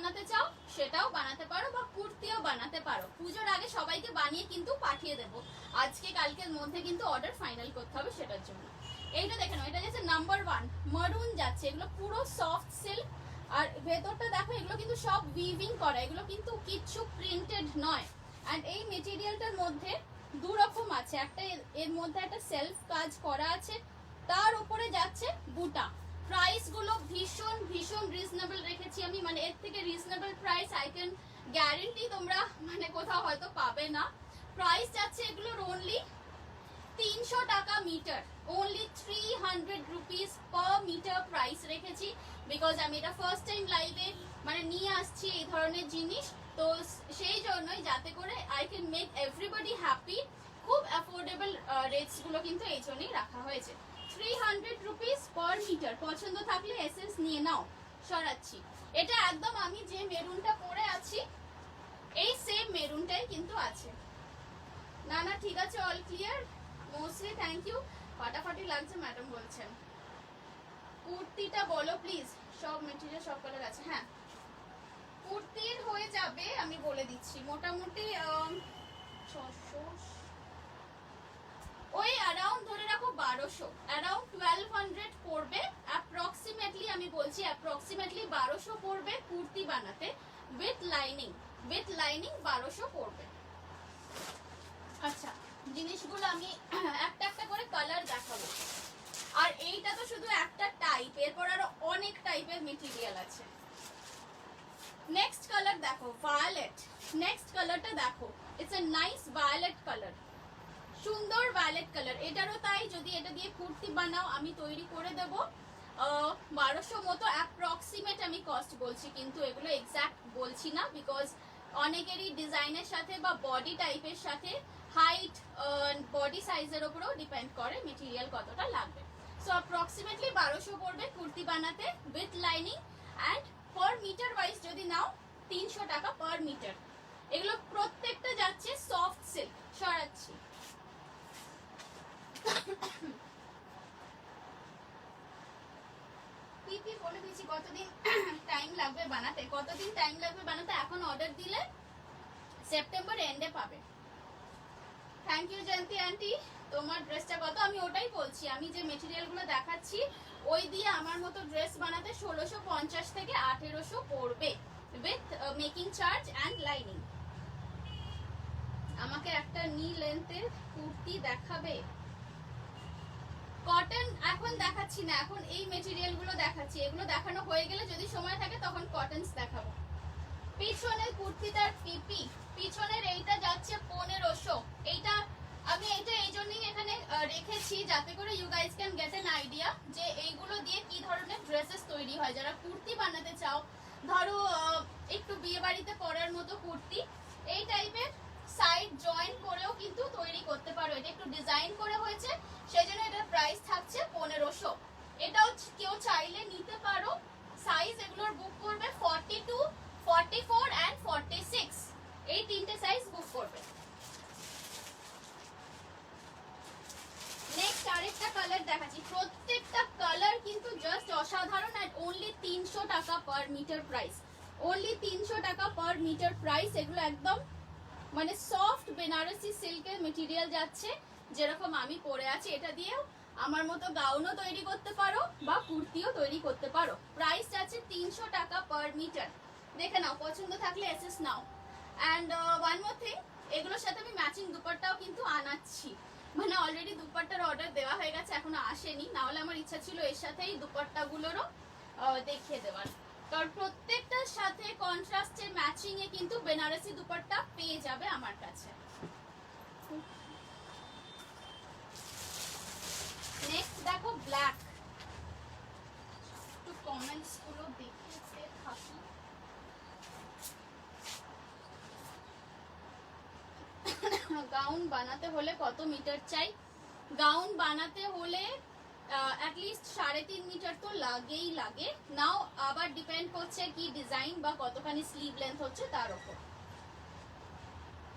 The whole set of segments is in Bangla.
বানাতে চাও সেটাও বানাতে পারো, বা কুর্তিও বানাতে পারো। পুজোর আগে সবাইকে বানিয়ে কিন্তু পাঠিয়ে দেবো, আজকে কালকের মধ্যে কিন্তু অর্ডার ফাইনাল করতে হবে সেটার জন্য। এইটা দেখে নাও, এটা যাচ্ছে নাম্বার 1 মারুন যাচ্ছে, এগুলো পুরো সফট সিল্ক। আর ভেতরটা দেখো, এগুলো কিন্তু সব উইভিং করা, এগুলো কিন্তু কিচ্ছু প্রিন্টেড নয়। অ্যান্ড এই মেটেরিয়ালটার মধ্যে দু রকম আছে, একটা এর মধ্যে একটা সেলফ কাজ করা আছে, তার উপরে যাচ্ছে বুটা। প্রাইস গুলো ভীষণ ভীষণ রিজনেবল রেখেছি আমি, মানে এর থেকে reasonable price I can guarantee তোমরা মানে কোথাও হয়তো পাবে না। প্রাইস যাচ্ছে এগুলোর অনলি 300 টাকা metre, only 300 rupees per metre price রেখেছি। বিকজ আমি এটা ফার্স্ট টাইম লাইভে মানে নিয়ে আসছি এই ধরনের জিনিস, তো সেই জন্যই যাতে করে I can make everybody happy. খুব অ্যাফোর্ডেবল রেটস গুলো কিন্তু এই জন্যই রাখা হয়েছে। 300 রুপিস পার মিটার, পছন্দ থাকলে এসএস নিয়ে নাও। সরাচ্ছি, এটা একদম আমি যে মেরুনটা পরে আছি এই সেম মেরুনটাই কিন্তু আছে। না না ঠিক আছে, all clear, mostly thank you. ফাটাফাটি লাগছে ম্যাডাম বলছেন। কুর্তিটা বলো প্লিজ, সব মেটেরিয়াল সব কালার আছে। হ্যাঁ, কুর্তির হয়ে যাবে, আমি বলে দিচ্ছি মোটামুটি 600, ওই অ্যারাউন্ড ধরে রাখো 1200, অ্যারাউন্ড 1200 পড়বে অ্যাপ্রক্সিমেটলি। আমি বলছি অ্যাপ্রক্সিমেটলি 1200 পড়বে কুর্তি বানাতে উইথ লাইনিং। উইথ লাইনিং 1200 পড়বে। আচ্ছা, জিনিসগুলো আমি একটা একটা করে কালার দেখাবো। আর এইটা তো শুধু একটা টাইপ, এরপর আরো অনেক টাইপের মেটেরিয়াল আছে। নেক্সট কালার দেখো, ভায়োলেট। নেক্সট কালারটা দেখো, it's a nice violet colour, সুন্দর ভায়োলেট কালার। এটারও তাই, যদি এটা দিয়ে কুর্তি বানাও আমি তৈরি করে দেব। 1200 মতো অ্যাপ্রক্সিমেট আমি কস্ট বলছি, কিন্তু এগুলো এক্সাক্ট বলছি না, বিকজ অনেকেরই ডিজাইনের সাথে বা বডি টাইপের সাথে, হাইট, বডি সাইজের উপরেও ডিপেন্ড করে মেটেরিয়াল কতটা লাগবে। সো অ্যাপ্রক্সিমেটলি 1200 পড়বে কুর্তি বানাতে with lining. And per metre wise যদি নাও 300 টাকা পার মিটার। এগুলো প্রত্যেকটা যাচ্ছে সফট সিল্ক। সরাচ্ছি, পিপি বলে দিচ্ছি কতদিন টাইম লাগবে বানাতে। কতদিন টাইম লাগবে বানাতে, এখন অর্ডার দিলে সেপ্টেম্বর এন্ডে পাবে। Thank you Jayanti aunty. তোমার ড্রেসটা কত? আমি ওটাই বলছি, আমি যে মেটেরিয়াল গুলো দেখাচ্ছি ওই দিয়ে আমার মতো ড্রেস বানাতে 1650 থেকে 1800 পড়বে with making charge and lining. আমাকে একটা নি লেন্থের কুর্তি দেখাবে। কটন এখন দেখাচ্ছি না, এখন এই মেটেরিয়াল গুলো দেখাচ্ছি। এগুলো দেখানো হয়ে গেলে যদি সময় থাকে তখন কটনস দেখাবো। পিছনের কুর্তিটার পিপি, পিছনের এইটা যাচ্ছে 1500। এইটা আমি এইটা এই জন্যই এখানে রেখেছি যাতে করে you guys can get an idea যে এইগুলো দিয়ে কি ধরনের ড্রেসেস তৈরি হয়। যারা কুর্তি বানাতে চাও, ধরো একটু বিয়ে বাড়িতে পরার মতো কুর্তি, এই টাইপের সাইড জয়েন করেও কিন্তু তৈরি করতে পারো। এটা একটু ডিজাইন করে হয়েছে, সেই জন্য এটার প্রাইস থাকছে 1500। এটাও কেউ চাইলে নিতে পারো। সাইজ এগুলোর বুক করবে 42, 44 and 46, এই তিনটে সাইজ বুক করবে। নেক্সট আরেকটা কালার দেখাচ্ছি, প্রত্যেকটা কালার কিন্তু জাস্ট অসাধারণ। আর অনলি 300 টাকা পার মিটার প্রাইস, অনলি 300 টাকা পার মিটার প্রাইস। এগুলো একদম মানে সফট বেনারসি সিল্কের মেটেরিয়াল যাচ্ছে, যেরকম আমি পরে আছি। এটা দিয়েও আমার মতো গাউনও তৈরি করতে পারো বা কুর্তিও তৈরি করতে পারো। প্রাইস যাচ্ছে 300 টাকা পার মিটার। দেখে নাও, পছন্দ থাকলে SS now. And one more thing, এগুলোর সাথে আমি ম্যাচিং দুপাট্টাও কিন্তু আনাচ্ছি। মানে অলরেডি দুপাট্টার অর্ডার দেওয়া হয়ে গেছে, এখনো আসেনি। নাহলে আমার ইচ্ছা ছিল এর সাথেই দুপাট্টাগুলোরও দেখিয়ে দেওয়ার। কারণ প্রত্যেকটার সাথে কন্ট্রাস্টে ম্যাচিং এ কিন্তু বেনারসি দুপাট্টা পেয়ে যাবে আমার কাছে। নেক্সট দেখো ব্ল্যাক, একটু কমেন্টস গুলো দেখতে থাকি। গাউন বানাতে হলে কত মিটার চাই? গাউন বানাতে হলে অ্যাটলিস্ট 3.5 মিটার তো লাগেই লাগে। নাও আবার ডিপেন্ড করছে কি ডিজাইন বা কতখানি স্লিভ লেন্থ হচ্ছে তার উপর।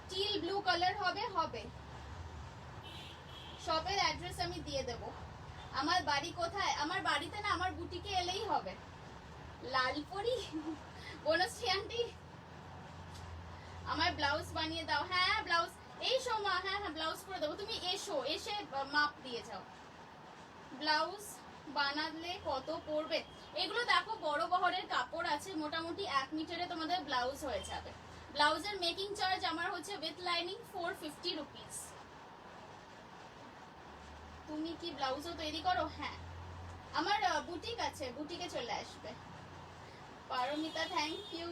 টিল ব্লু কালার হবে, হবে। শপের অ্যাড্রেস আমি দিয়ে দেব। আমার বাড়ি কোথায়? আমার বাড়িতে না, আমার বুটিকে এলেই হবে। লালপুরি, বনশ্রী বানিয়ে দাও। হ্যাঁ ব্লাউজ এই সময়, হ্যাঁ হ্যাঁ ব্লাউজ করে দেবো, তুমি এসো, এসে মাপ দিয়ে যাও। ব্লাউজ বানালে কত পড়বে? এগুলো দেখো বড় বহরের কাপড় আছে, মোটামুটি 1 মিটারে তোমাদের ব্লাউজ হয়ে যাবে। ব্লাউজের মেকিং চার্জ আমার হচ্ছে উইথ লাইনিং 450 রুপিস। তুমি কি ব্লাউজও তৈরি করো? হ্যাঁ আমার বুটিক আছে, বুটিকে চলে আসবে। Paromita thank you.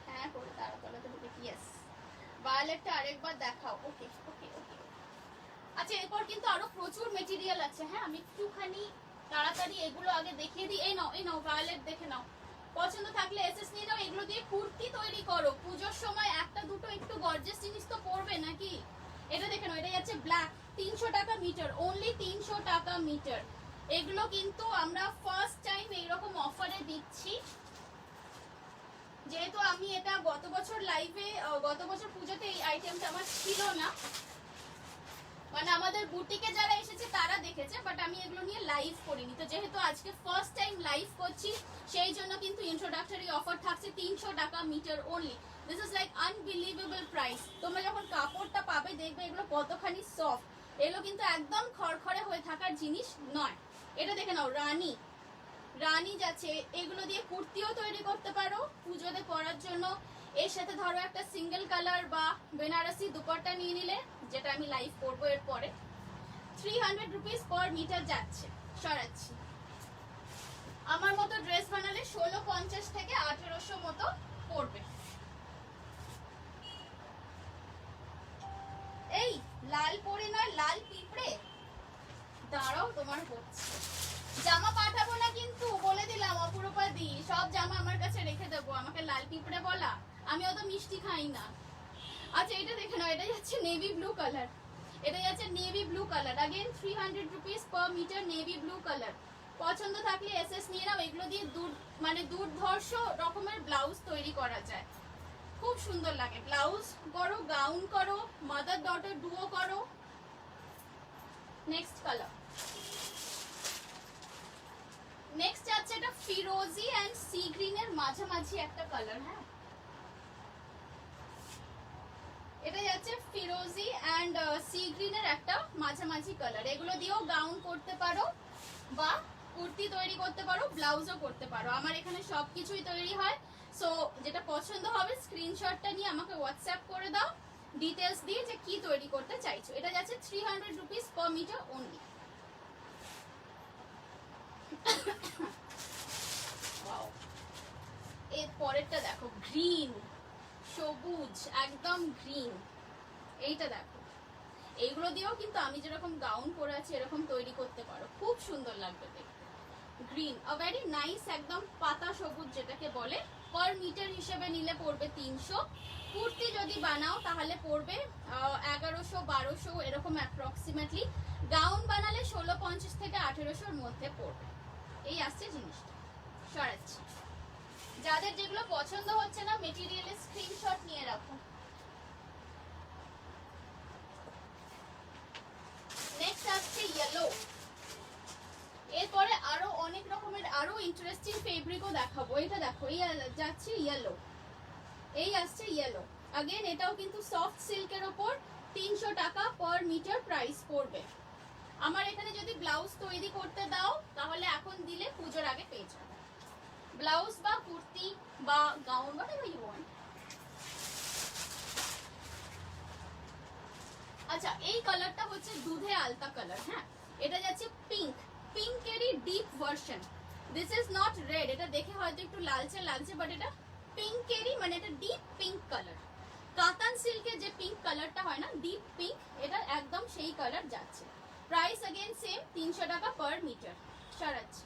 হ্যাঁ করে তাড়াতাড়ি বুটিক, ইয়েস। ভায়োলেটটা আরেকবার দেখাও। ওকে ওকে ওকে। আচ্ছা এরপর কিন্তু আরো প্রচুর মেটেরিয়াল আছে। হ্যাঁ আমি একটুখানি তাড়াতাড়ি এগুলো আগে দেখিয়ে দিই। এই নাও ভায়োলেট দেখে নাও, পছন্দ থাকলে এসএস নিয়ে নাও। এগুলো দিয়ে কুর্তি তৈরি করো, পুজোর সময় একটা দুটো একটু গর্জিয়াস জিনিস তো পরবে নাকি। এটা দেখে নাও, এটা যাচ্ছে ব্ল্যাক, 300 টাকা মিটার, অনলি 300 টাকা মিটার। এগুলো কিন্তু আমরা ফার্স্ট টাইম এইরকম অফারে দিচ্ছি, যেহেতু আমি এটা গত বছর লাইভে, গত বছর পুজোতে এই আইটেমটা আমার ছিল না, মানে আমাদের বুটিকে যারা এসেছে তারা দেখেছে, বাট আমি এগুলো নিয়ে লাইভ করিনি। তো যেহেতু আজকে ফার্স্ট টাইম লাইভ করছি, সেই জন্য কিন্তু ইন্ট্রোডাক্টরি অফার থাকছে 300 টাকা metre only. This is like unbelievable price. তোমরা যখন কাপড়টা পাবে দেখবে এগুলো কতখানি সফট। এগুলো কিন্তু একদম খড়খড়ে হয়ে থাকার জিনিস নয়। এটা দেখে নাও, রানী রানী যাচ্ছে, এগুলো দিয়ে কুর্তিও তৈরি করতে পারো পুজোতে পরার জন্য। এর সাথে ধরো একটা সিঙ্গেল কালার বা বেনারসি দুপাট্টা নিয়ে নিলে, যেটা আমি লাইভ করবো এরপরে। 300 রুপিস পার মিটার যাচ্ছে। সরাচ্ছি, আমার মতো ড্রেস বানালে 1650 থেকে 1800 মতো পড়বে। এই লাল পরে নয়, লাল পিঁপড়ে, দাঁড়াও তোমার হচ্ছে। জামা পাঠাবো না কিন্তু, বলে দিলাম অপরূপা দি, সব জামা আমার কাছে রেখে দেবো। আমাকে লাল পিঁপড়ে বলা, আমি অত মিষ্টি খাই না। আচ্ছা এটা দেখে নাও, এটা যাচ্ছে নেভি ব্লু কালার, এটা যাচ্ছে navy blue colour. Again 300 rupees per metre, navy blue colour. পছন্দ থাকলে এসএস নিয়ে নাও। এগুলো দিয়ে মানে দুর্ধর্ষ রকমের ব্লাউজ তৈরি করা যায়, খুব সুন্দর লাগে। ব্লাউজ করো, গাউন করো, মাদার ডটার ডুও করো। নেক্সট কালার, নেক্সট আছে এটা ফিরোজি এন্ড সি গ্রিনের মাঝামাঝি একটা কালার। হ্যাঁ এটা যাচ্ছে ফিরোজি এন্ড সি গ্রিনের একটা মাঝামাঝি কালার। এগুলো দিয়েও গাউন করতে পারো বা কুর্তি তৈরি করতে পারো, ব্লাউজও করতে পারো। আমার এখানে সবকিছুই তৈরি হয়। সো যেটা পছন্দ হবে স্ক্রিনশটটা নিয়ে আমাকে হোয়াটসঅ্যাপ করে দাও, ডিটেলস দিয়ে যে কি তৈরি করতে চাইছো। এটা যাচ্ছে 300 রুপিস পার মিটার অনলি। এর পরেরটা দেখো, গ্রিন, সবুজ, একদম গ্রিন। এইটা দেখো, এইগুলো দিয়েও কিন্তু আমি যেরকম গাউন পরে আছি এরকম তৈরি করতে পারো, খুব সুন্দর লাগবে দেখতে। গ্রিন, আ ভেরি নাইস, একদম পাতা সবুজ যেটাকে বলে। পার মিটার হিসেবে নিলে পড়বে 300। কুর্তি যদি বানাও তাহলে পড়বে 1100-1200 এরকম অ্যাপ্রক্সিমেটলি। গাউন বানালে 1650 থেকে 1800-র মধ্যে পড়বে। এই আসছে জিনিসটা। সরাচ্ছি, যাদের যেগুলো পছন্দ হচ্ছে না মেটেরিয়ালের স্ক্রিনশট নিয়ে রাখো। নেক্সট আসছে ইয়েলো। এরপরে আরো অনেক রকমের আরো ইন্টারেস্টিং ফেব্রিকও দেখাবো। এটা দেখো, এই যাচ্ছে ইয়েলো, এই আসছে ইয়েলো। अगेन এটাও কিন্তু সফট সিল্কের উপর 300 টাকা পার মিটার প্রাইস পড়বে। আমার এখানে যদি ব্লাউজ তৈরি করতে দাও তাহলে এখন দিলে পুজোর আগে পেয়ে যাবে। ব্লাউজ বা কুর্তি বা গাউন, whatever you want। আচ্ছা এই কালারটা হচ্ছে দুধে আলতা কালার। হ্যাঁ এটা যাচ্ছে পিঙ্ক, পিঙ্কেরই deep version. This is not red, এটা দেখে হয়তো একটু লালচে লাগছে, বাট এটা পিঙ্কেরই, মানে এটা ডিপ পিঙ্ক কালার। কাতান সিল্কের যে পিঙ্ক কালারটা হয় না, ডিপ পিঙ্ক, এটা একদম সেই কালার যাচ্ছে। প্রাইস अगेन সেম 300 টাকা পার মিটার। সরাচ্ছি,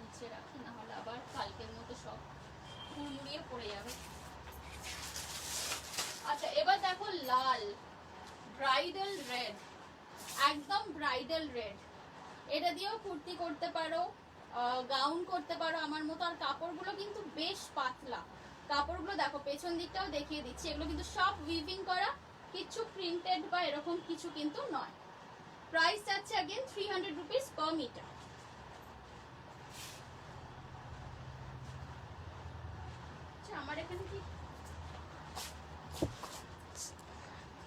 নিচে রাখি, না হলে আবার কালকের মতো সব হুড়মুড়িয়ে পড়ে যাবে। আচ্ছা এবার দেখো লাল, ব্রাইডাল রেড, একদম ব্রাইডাল রেড। এটা দিয়েও কুর্তি করতে পারো, গাউন করতে পারো আমার মতো। আর কাপড়গুলো কিন্তু বেশ পাতলা। কাপড়গুলো দেখো, পেছন দিকটাও দেখিয়ে দিচ্ছি, এগুলো কিন্তু সব উইভিং করা, কিছু প্রিন্টেড বা এরকম কিছু কিন্তু নয়। প্রাইস যাচ্ছে अगेन 300 রুপিস পার মিটার। আচ্ছা আমার এখানে কি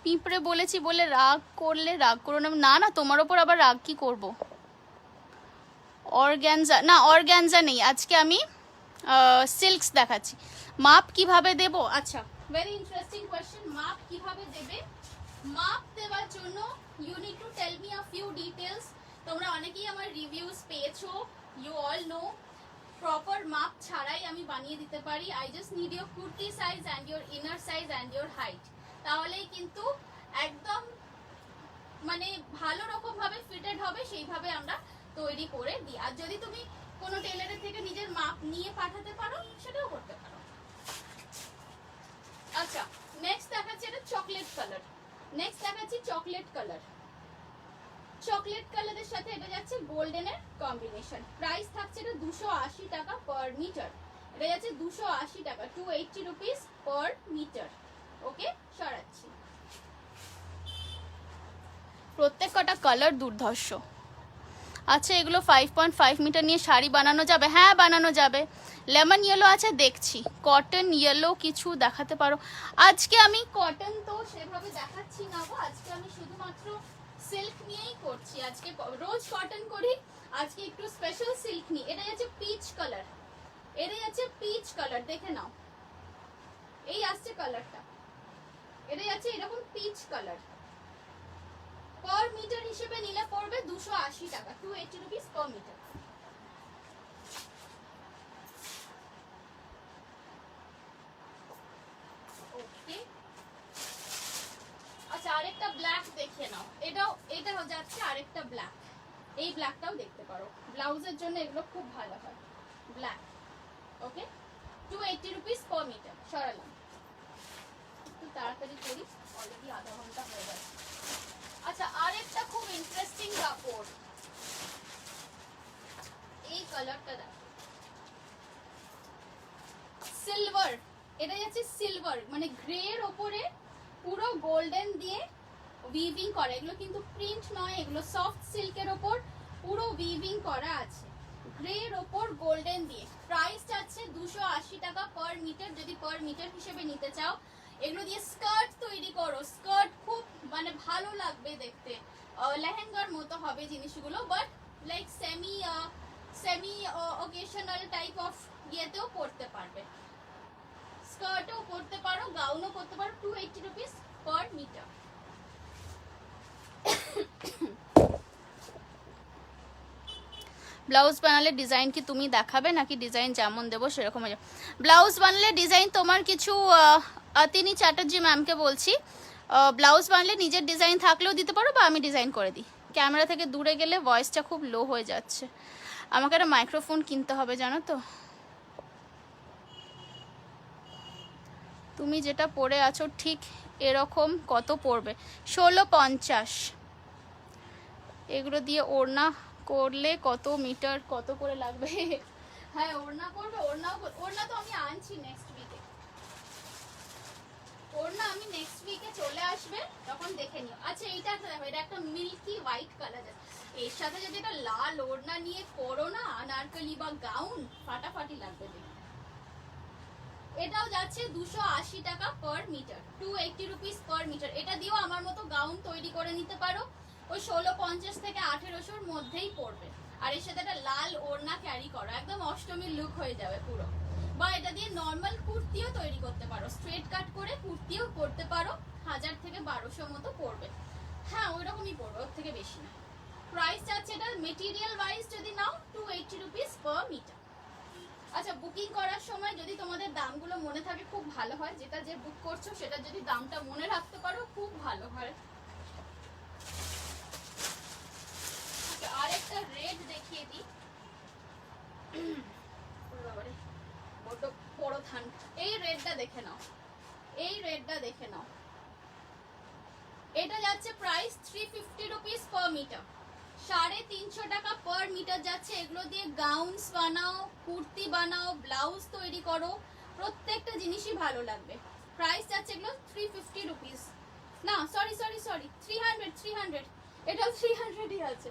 পিঁপড়ে বলেছি বলে রাগ করলে রাগ করো না। না না, তোমার ওপর আবার রাগ কি করব। অর্গ্যানজা না, অর্গ্যানজা নেই আজকে, আমি সিল্কস দেখাচ্ছি। মাপ কিভাবে দেব? আচ্ছা, ভেরি ইন্টারেস্টিং কোয়েশ্চেন। মাপ কিভাবে দেবে? মাপ দেওয়ার জন্য you need to tell me a few details. তোমরা অনেকেই আমার রিভিউজ পেয়েছো, ইউ অল নো প্রপার মাপ ছাড়াই আমি বানিয়ে দিতে পারি। I just need your kurti size and your inner size and your height, তাহলেই কিন্তু একদম মানে ভালো রকম ভাবে ফিটেড হবে, সেইভাবে আমরা তৈরি করে দিই। আর যদি তুমি কোনো টেলারের থেকে নিজের মাপ নিয়ে পাঠাতে পারো, সেটাও করতে পারো। আচ্ছা, নেক্সট দেখাচ্ছি এটা চকলেট কালার। নেক্সট দেখাচ্ছি চকলেট কালার। চকলেট কালারের সাথে এটা যাচ্ছে গোল্ডেনের কম্বিনেশন। প্রাইস থাকছে এটা 280 টাকা পার মিটার। এটা যাচ্ছে 280 টাকা, 280 রুপিস পার মিটার। ওকে, সরাচ্ছি। প্রত্যেক কটা কালার দুর্ধর্ষ। আচ্ছা, এগুলো 5.5 মিটার নিয়ে শাড়ি বানানো যাবে? হ্যাঁ বানানো যাবে। লেমন ইয়েলো আছে দেখছি, কটন ইয়েলো কিছু দেখাতে পারো? আজকে আমি কটন তো সেভাবে দেখাচ্ছি না গো, আজকে আমি শুধুমাত্র সিল্ক নিয়েই করছি। আজকে রোজ কটন করি, আজকে একটু স্পেশাল সিল্ক নিই। এটা যাচ্ছে পিচ কালার, এটা যাচ্ছে পিচ কালার, দেখে নাও। এই আসছে কালারটা, এটা যাচ্ছে এরকম পিচ কালার। পার মিটার হিসেবে নিলে পড়বে 280 টাকা, 280 রুপিস পার মিটার। ওকে, আচ্ছা আরেকটা ব্ল্যাক দেখে নাও। এটা যাচ্ছে আরেকটা ব্ল্যাক। এই ব্ল্যাকটাও দেখতে পারো, ব্লাউজের জন্য এগুলো খুব ভালো হয়। ব্ল্যাক, ওকে, 280 রুপিস পার মিটার। সরালাম, একটু তাড়াতাড়ি করি, অলরেডি আধা ঘন্টা হয়ে গেছে। আচ্ছা, আরেকটা খুব ইন্টারেস্টিং কাপড়, এই কালারটা দেখো, সিলভার। এটা যাচ্ছে সিলভার, মানে গ্রে এর ওপরে পুরো গোল্ডেন দিয়ে উইভিং করা। এগুলো কিন্তু প্রিন্ট নয়, এগুলো সফট সিল্কের ওপর পুরো উইভিং করা আছে, গ্রে এর ওপর গোল্ডেন দিয়ে। প্রাইস যাচ্ছে 280 টাকা পার মিটার, যদি পার মিটার হিসেবে নিতে চাও। এগুলো দিয়ে স্কার্ট তৈরি করো, স্কার্ট খুব মানে ভালো লাগবে দেখতে, লেহেঙ্গার মতো হবে জিনিসগুলো, but like semi occasional type of ইয়েতেও পরতে পারবে। স্কার্টও পরতে পারো, গাউনও করতে পারো। 280 রুপিস পার মিটার। ব্লাউজ বানালে ডিজাইন কি তুমি দেখাবে নাকি ডিজাইন যেমন দেবো সেরকম হয়ে যাবে? ব্লাউজ বানালে ডিজাইন তোমার কিছু তিনি চ্যাটার্জি ম্যামকে বলছি, ব্লাউজ বানালে নিজের ডিজাইন থাকলেও দিতে পারো বা আমি ডিজাইন করে দিই। ক্যামেরা থেকে দূরে গেলে ভয়েসটা খুব লো হয়ে যাচ্ছে, আমাকে একটা মাইক্রোফোন কিনতে হবে জানো তো। তুমি যেটা পরে আছো ঠিক এরকম কত পড়বে? 1650। এগুলো দিয়ে ওড়না করলে কত মিটার কত করে লাগবে? হ্যাঁ ওড়না করবে, ওড়না তো আমি আনছি নেক্সট উইকে। ওড়না আমি নেক্সট উইকে চলে আসবে, তখন দেখে নিও। আচ্ছা এইটা দেখো, এটা একটা মিল্কি হোয়াইট কালার, এর সাথে যদি এটা লাল ওড়না নিয়ে করো না আনারকলি বা গাউন, ফাটাফাটি লাগবে দেখতে। এটাও যাচ্ছে 280 টাকা per metre, 280 rupees per metre. এটা দিয়েও আমার মতো গাউন তৈরি করে নিতে পারো, ওই 1650 থেকে 1800-র মধ্যেই পড়বে। আর এর সাথে একটা লাল ওড়না ক্যারি করো, একদম অষ্টমীর লুক হয়ে যাবে পুরো। বা এটা দিয়ে নর্মাল কুর্তিও তৈরি করতে পারো, স্ট্রেট কাট করে কুর্তিও করতে পারো, 1000 থেকে 1200 মতো পড়বে। হ্যাঁ ওই রকমই পড়বে, ওর থেকে বেশি না। প্রাইস যাচ্ছে এটা মেটেরিয়াল ওয়াইজ যদি নাও 280 রুপিস পার মিটার। আচ্ছা, বুকিং করার সময় যদি তোমাদের দামগুলো মনে থাকে খুব ভালো হয়, যেটা যে বুক করছো সেটা যদি দামটা মনে রাখতে পারো খুব ভালো হয়। আচ্ছা, আরেকটা রেড দেখিয়ে দিই। বড় বড় থান, এই রেডটা দেখে নাও, এই রেডটা দেখে নাও। এটা যাচ্ছে প্রাইস 350 রুপিস পার মিটার, 350 টাকা পার মিটার যাচ্ছে। এগুলো দিয়ে গাউনস বানাও, কুর্তি বানাও, ব্লাউজ তৈরি করো, প্রত্যেকটা জিনিসই ভালো লাগবে। প্রাইস যাচ্ছে এগুলো 350 রুপিস না সরি সরি সরি 300 এটা 300ই আছে,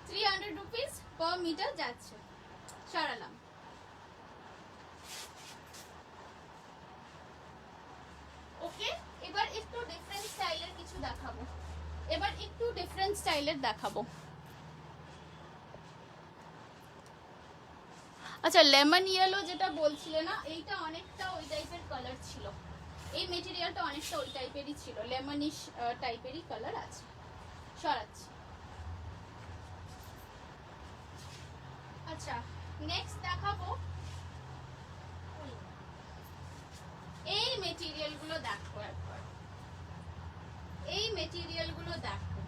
300 রুপিস পার মিটার যাচ্ছে। সরালাম। ওকে, এবার একটু ডিফারেন্ট স্টাইলের কিছু দেখাবো, এবার একটু ডিফারেন্ট স্টাইলের দেখাবো। আচ্ছা, লেমন ইয়েলো যেটা বলছিলে না, এইটা অনেকটা ওই টাইপের কালার ছিল, এই মেটেরিয়ালটা অনেকটা ওই টাইপেরই ছিল, লেমনিশ টাইপেরই কালার আছে। সরাচ্ছি। আচ্ছা, নেক্সট দেখাবো এই মেটেরিয়াল গুলো। দেখো একবার, এই মেটেরিয়াল গুলো দেখো,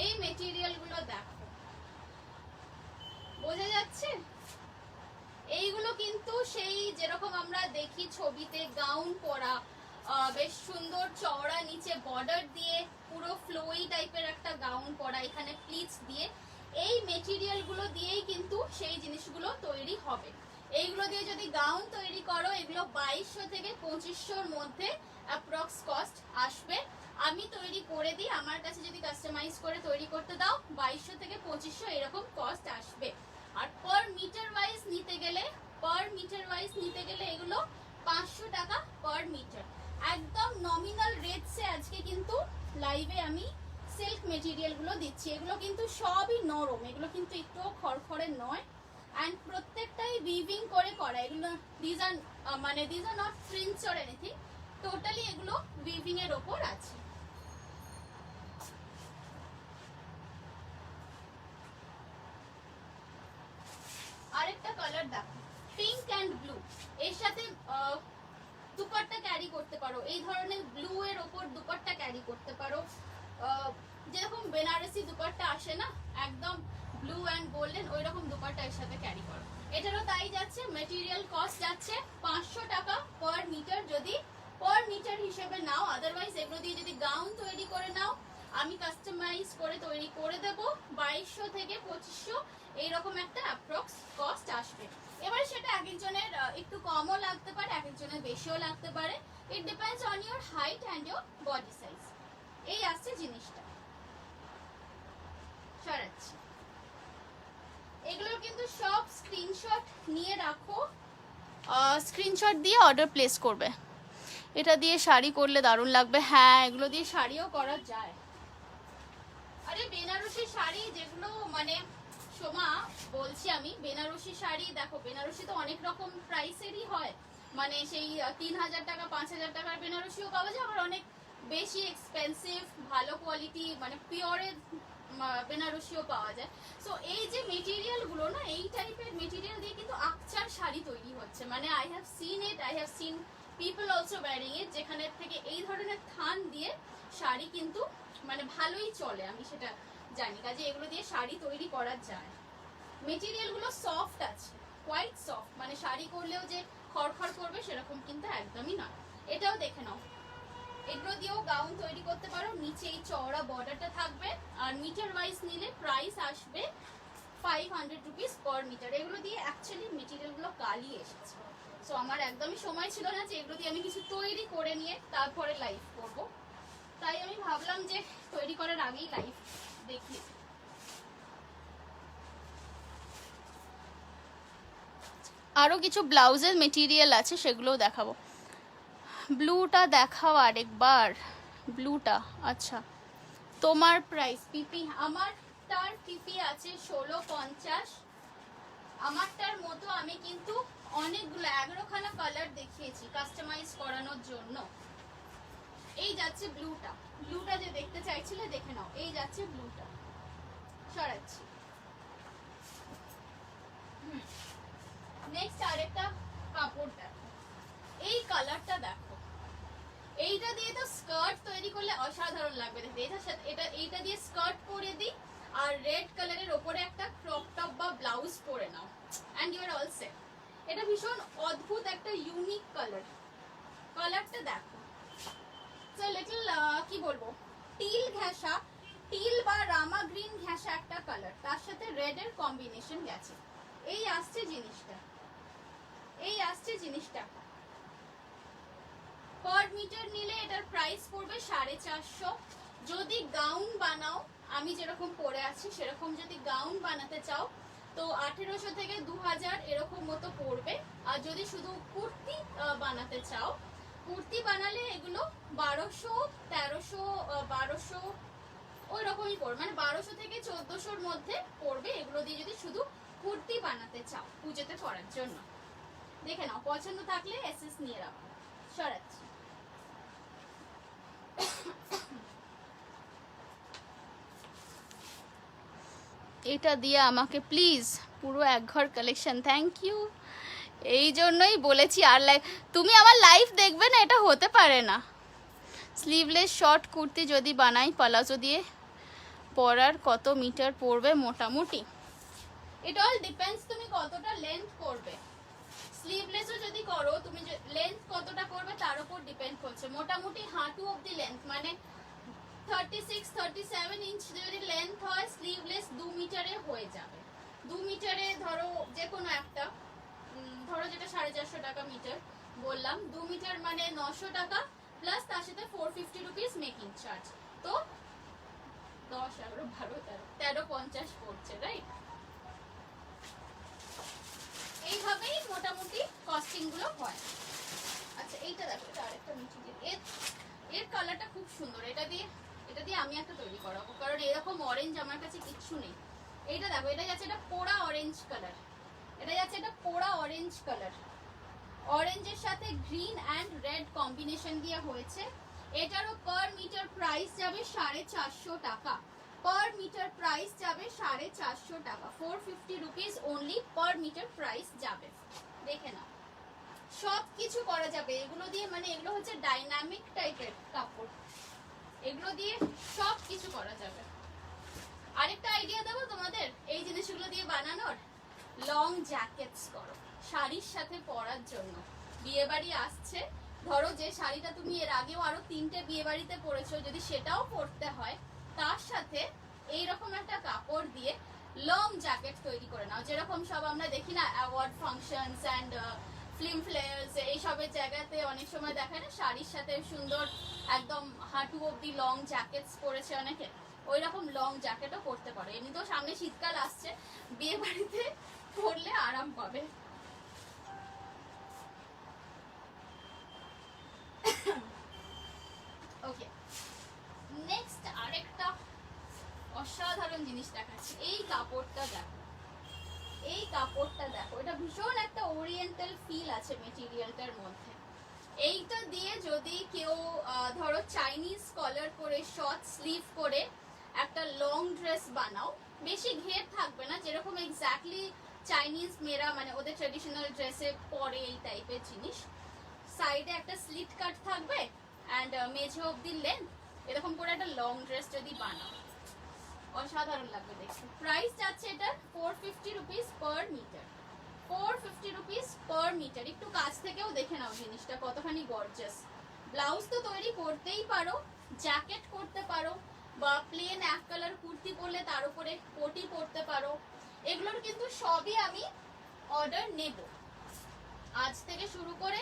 এই মেটেরিয়াল গুলো দেখো, বোঝা যাচ্ছে? এইগুলো কিন্তু সেই যেরকম আমরা দেখি ছবিতে গাউন পরা, বেশ সুন্দর চওড়া নিচে বর্ডার দিয়ে পুরো ফ্লোই টাইপের একটা গাউন পরা, এখানে প্লিটস দিয়ে, এই মেটেরিয়াল গুলো দিয়েই কিন্তু সেই জিনিসগুলো তৈরি হবে। এইগুলো দিয়ে যদি গাউন তৈরি করো, এগুলো 2200 থেকে 2500-র মধ্যে অ্যাপ্রক্স কস্ট আসবে। আমি তৈরি করে দিই, আমার কাছে যদি কাস্টমাইজ করে তৈরি করতে দাও 2200 থেকে 2500 এরকম কস্ট আসবে। আর পার মিটার ওয়াইজ নিতে গেলে এগুলো 500 টাকা পার মিটার। একদম নমিনাল রেটসে আজকে কিন্তু লাইভে আমি সিল্ক মেটেরিয়াল গুলো দিচ্ছি। এগুলো কিন্তু সবই নরম, এগুলো কিন্তু একটুও খড়খড়ে নয়, অ্যান্ড প্রত্যেকটাই উইভিং করে করা। এগুলো these are not prints or anything, totally এগুলো উইভিং এর ওপর আছে। আরেকটা কালার দেখো, পিঙ্ক অ্যান্ড ব্লু, এর সাথে দুপাট্টা ক্যারি করতে পারো, এই ধরনের ব্লু এর ওপর দুপাট্টা ক্যারি করতে পারো, যেরকম বেনারসি দুপাট্টা আসে না একদম ব্লু অ্যান্ড গোল্ডেন, ওই রকম দুপাট্টা এর সাথে ক্যারি করো। এটারও তাই যাচ্ছে, মেটেরিয়াল কস্ট যাচ্ছে 500 টাকা পার মিটার যদি পার মিটার হিসেবে নাও। আদারওয়াইজ এগুলো দিয়ে যদি গাউন তৈরি করে নাও, আমি কাস্টমাইজ করে তৈরি করে দেবো 2200 থেকে 2500 এইরকম একটা অ্যাপ্রক্স কস্ট আসবে। এবার সেটা এক একজনের একটু কমও লাগতে পারে, এক একজনের বেশিও লাগতে পারে, it depends on your height and your body size. এই আসছে জিনিসটা। সরাচ্ছি। এগুলোর কিন্তু সব স্ক্রিনশট নিয়ে রাখো, স্ক্রিনশট দিয়ে অর্ডার প্লেস করবে। এটা দিয়ে শাড়ি করলে দারুণ লাগবে। হ্যাঁ, এগুলো দিয়ে শাড়িও করা যায়। আরে বেনারসি শাড়ি যেগুলো মানে সোমা বলছি আমি, বেনারসি শাড়ি দেখো, বেনারসি তো অনেক রকম প্রাইসেরই হয়, মানে সেই 3000 টাকা 5000 টাকার বেনারসিও পাওয়া যায়, আবার অনেক বেশি এক্সপেন্সিভ ভালো কোয়ালিটি মানে পিওরের বেনারসিও পাওয়া যায়। সো এই যে মেটেরিয়াল গুলো না, এই টাইপের মেটেরিয়াল দিয়ে কিন্তু আকচার শাড়ি তৈরি হচ্ছে, মানে I have seen people also wearing it, যেখানে থেকে এই ধরনের থান দিয়ে শাড়ি কিন্তু মানে ভালোই চলে, আমি সেটা জানি, কাজে এগুলো দিয়ে শাড়ি তৈরি করা যায়। মেটেরিয়াল গুলো সফট আছে, কোয়াইট সফট, মানে শাড়ি করলেও যে খড়খড় করবে সেরকম কিন্তু একদমই নয়। এটাও দেখে নাও, এগুলো দিয়েও গাউন তৈরি করতে পারো, নিচে এই চওড়া বর্ডারটা থাকবে, আর মিটার ওয়াইজ নিলে প্রাইস আসবে 500 রুপিস পার মিটার। এগুলো দিয়ে অ্যাকচুয়ালি মেটেরিয়ালগুলো কালই এসেছে, সো আমার একদমই সময় ছিল না যে এগুলো দিয়ে আমি কিছু তৈরি করে নিয়ে তারপরে লাইভ করব, তাই আমি ভাবলাম যে তৈরি করার আগেই লাইভ দেখি। আরও কিছু ব্লাউজের মেটেরিয়াল আছে, সেগুলোও দেখাবো। ব্লুটা দেখাও আরেকবার, ব্লুটা। আচ্ছা, তোমার প্রাইস পিপি, আমারটার পিপি আছে 1650। আমারটার মতো আমি কিন্তু অনেকগুলো 11খানা কালার দেখিয়েছি কাস্টমাইজ করানোর জন্য। এই যাচ্ছে ব্লুটা, ব্লুটা যে দেখতে চাইছিলে দেখে নাও, এই যাচ্ছে ব্লুটা। সরাচ্ছি। নেক্সট আরেকটা কাপড় দেখো, এই কালারটা দেখো, এইটা দিয়ে তো স্কার্ট তৈরি করলে অসাধারণ লাগবে দেখতে। এইটা দিয়ে স্কার্ট পরে দিই, আর রেড কালারের ওপরে একটা ক্রপ টপ বা ব্লাউজ পরে নাও, and you are all set. এটা ভীষণ অদ্ভুত একটা ইউনিক কালার, কালারটা দেখো। সো লিটল কি বলবো, টিল ঘেঁষা, টিল বা রামা গ্রিন ঘেঁষা একটা কালার, তার সাথে রেড এর কম্বিনেশন গেছে। এই আসছে জিনিসটা, এই আসছে জিনিসটা পার মিটার নিলে এটার প্রাইস পড়বে 450। যদি গাউন বানাও, আমি যেরকম পরে আছি সেরকম যদি গাউন বানাতে চাও তো 1800 থেকে 2000 এরকম মতো পড়বে। আর যদি শুধু কুর্তি বানাতে চাও, কুর্তি বানালে এগুলো 1200, 1300, 1200 ওই রকমই পড়বে, মানে 1200 থেকে 1400-র মধ্যে পড়বে এগুলো দিয়ে যদি শুধু কুর্তি বানাতে চাও পুজোতে পরার জন্য। দেখে নাও, পছন্দ থাকলে এসএস নিয়ে রাখো। সরাচ্ছি। এটা দিয়ে আমাকে প্লিজ পুরো এক ঘর কালেকশন। Thank you. এই জন্যই বলেছি আর তুমি আমার লাইভ দেখবে না, এটা হতে পারে না। স্লিভলেস শর্ট কুর্তি যদি বানাই প্লাজো দিয়ে পরার কত মিটার পড়বে মোটামুটি? ইট অল ডিপেন্ডস তুমি কতটা লেন্থ করবে। স্লিভলেসও যদি করো তুমি লেন্থ কতটা করবে তার উপর ডিপেন্ড করছে। মোটামুটি হাঁটু অবধি লেন্থ, মানে 36-37 ইঞ্চ যদি লেন্থ হয় স্লিভলেস 2 মিটারে হয়ে যাবে। 2 মিটারে ধরো যে কোনো একটা, ধরো যেটা 450 টাকা মিটার বললাম, 2 মিটার মানে 900 টাকা প্লাস তার সাথে 450 রুপিস মেকিং চার্জ, তো 10, 11, 12, 1350 পড়ছে, রাইট? এইভাবেই মোটামুটি কস্টিং গুলো হয়। আচ্ছা এইটা দেখো, এটা আরেকটা মেটেরিয়াল, এর কালারটা খুব সুন্দর। এটা দিয়ে আমি একটা তৈরি করাবো, কারণ এরকম অরেঞ্জ আমার কাছে কিচ্ছু নেই। এইটা দেখো, এটা যাচ্ছে এটা পোড়া অরেঞ্জ কালার, এটা যাচ্ছে এটা পোড়া অরেঞ্জ কালার, অরেঞ্জের সাথে গ্রিন অ্যান্ড রেড কম্বিনেশন দিয়ে হয়েছে। এটারও পার মিটার প্রাইস যাবে 450 টাকা। পার মিটার প্রাইস যাবে 450 টাকা। 450 rupees only per metre price যাবে। দেখে না, সব কিছু করা যাবে এগুলো দিয়ে, মানে এগুলো হচ্ছে ডাইনামিক টাইপের কাপড়, এগুলো দিয়ে সব কিছু করা যাবে। আরেকটা আইডিয়া দেবো তোমাদের এই জিনিসগুলো দিয়ে বানানোর, লং জ্যাকেটস করো শাড়ির সাথে পরার জন্য। বিয়ে বাড়ি আসছে, ধরো যে শাড়িটা তুমি এর আগেও আরো 3টে বিয়ে বাড়িতে পরেছো, যদি সেটাও পরতে হয় তার সাথে এইরকম একটা কাপড় দিয়ে লং জ্যাকেট তৈরি করে নাও। যেরকম সব আমরা দেখি না award functions and film fares এইসবের জায়গাতে অনেক সময় দেখায় না শাড়ির সাথে সুন্দর একদম হাঁটু অব্দি লং জ্যাকেটস পরেছে অনেকে, ওই রকম লং জ্যাকেটও পরতে পারো। এমনিতেও সামনে শীতকাল আসছে, বিয়ে বাড়িতে পরলে আরাম পাবে। ওকে, নেক্সট আরেকটা অসাধারণ জিনিস দেখাচ্ছি। এই কাপড়টা দেখো, এই কাপড়টা দেখো, এটা ভীষণ একটা ওরিয়েন্টাল ফিল আছে মেটেরিয়ালটার মধ্যে। এইটা দিয়ে যদি কেউ ধরো চাইনিজ কলার করে শর্ট স্লিভ করে একটা লং ড্রেস বানাও, বেশি ঘের থাকবে না, যেরকম এক্স্যাক্টলি চাইনিজ মেয়েরা মানে ওদের ট্রেডিশনাল ড্রেসে পরে এই টাইপের জিনিস। সাইডে একটা স্লিট কাট থাকবে অ্যান্ড মেঝে অব্দি লেন্থ, এরকম করে একটা লং ড্রেস যদি বানাও অসাধারণ লাগবে দেখতে। প্রাইস যাচ্ছে এটার 450 rupees per metre. 450 rupees per metre. একটু কাছ থেকেও দেখে নাও জিনিসটা কতখানি গর্জাস। ব্লাউজ তো তৈরি করতেই পারো, জ্যাকেট করতে পারো, বা প্লেন এক কালার কুর্তি পরলে তার উপরে কোটি পরতে পারো। এগুলোর কিন্তু সবই আমি অর্ডার নেব। আজ থেকে শুরু করে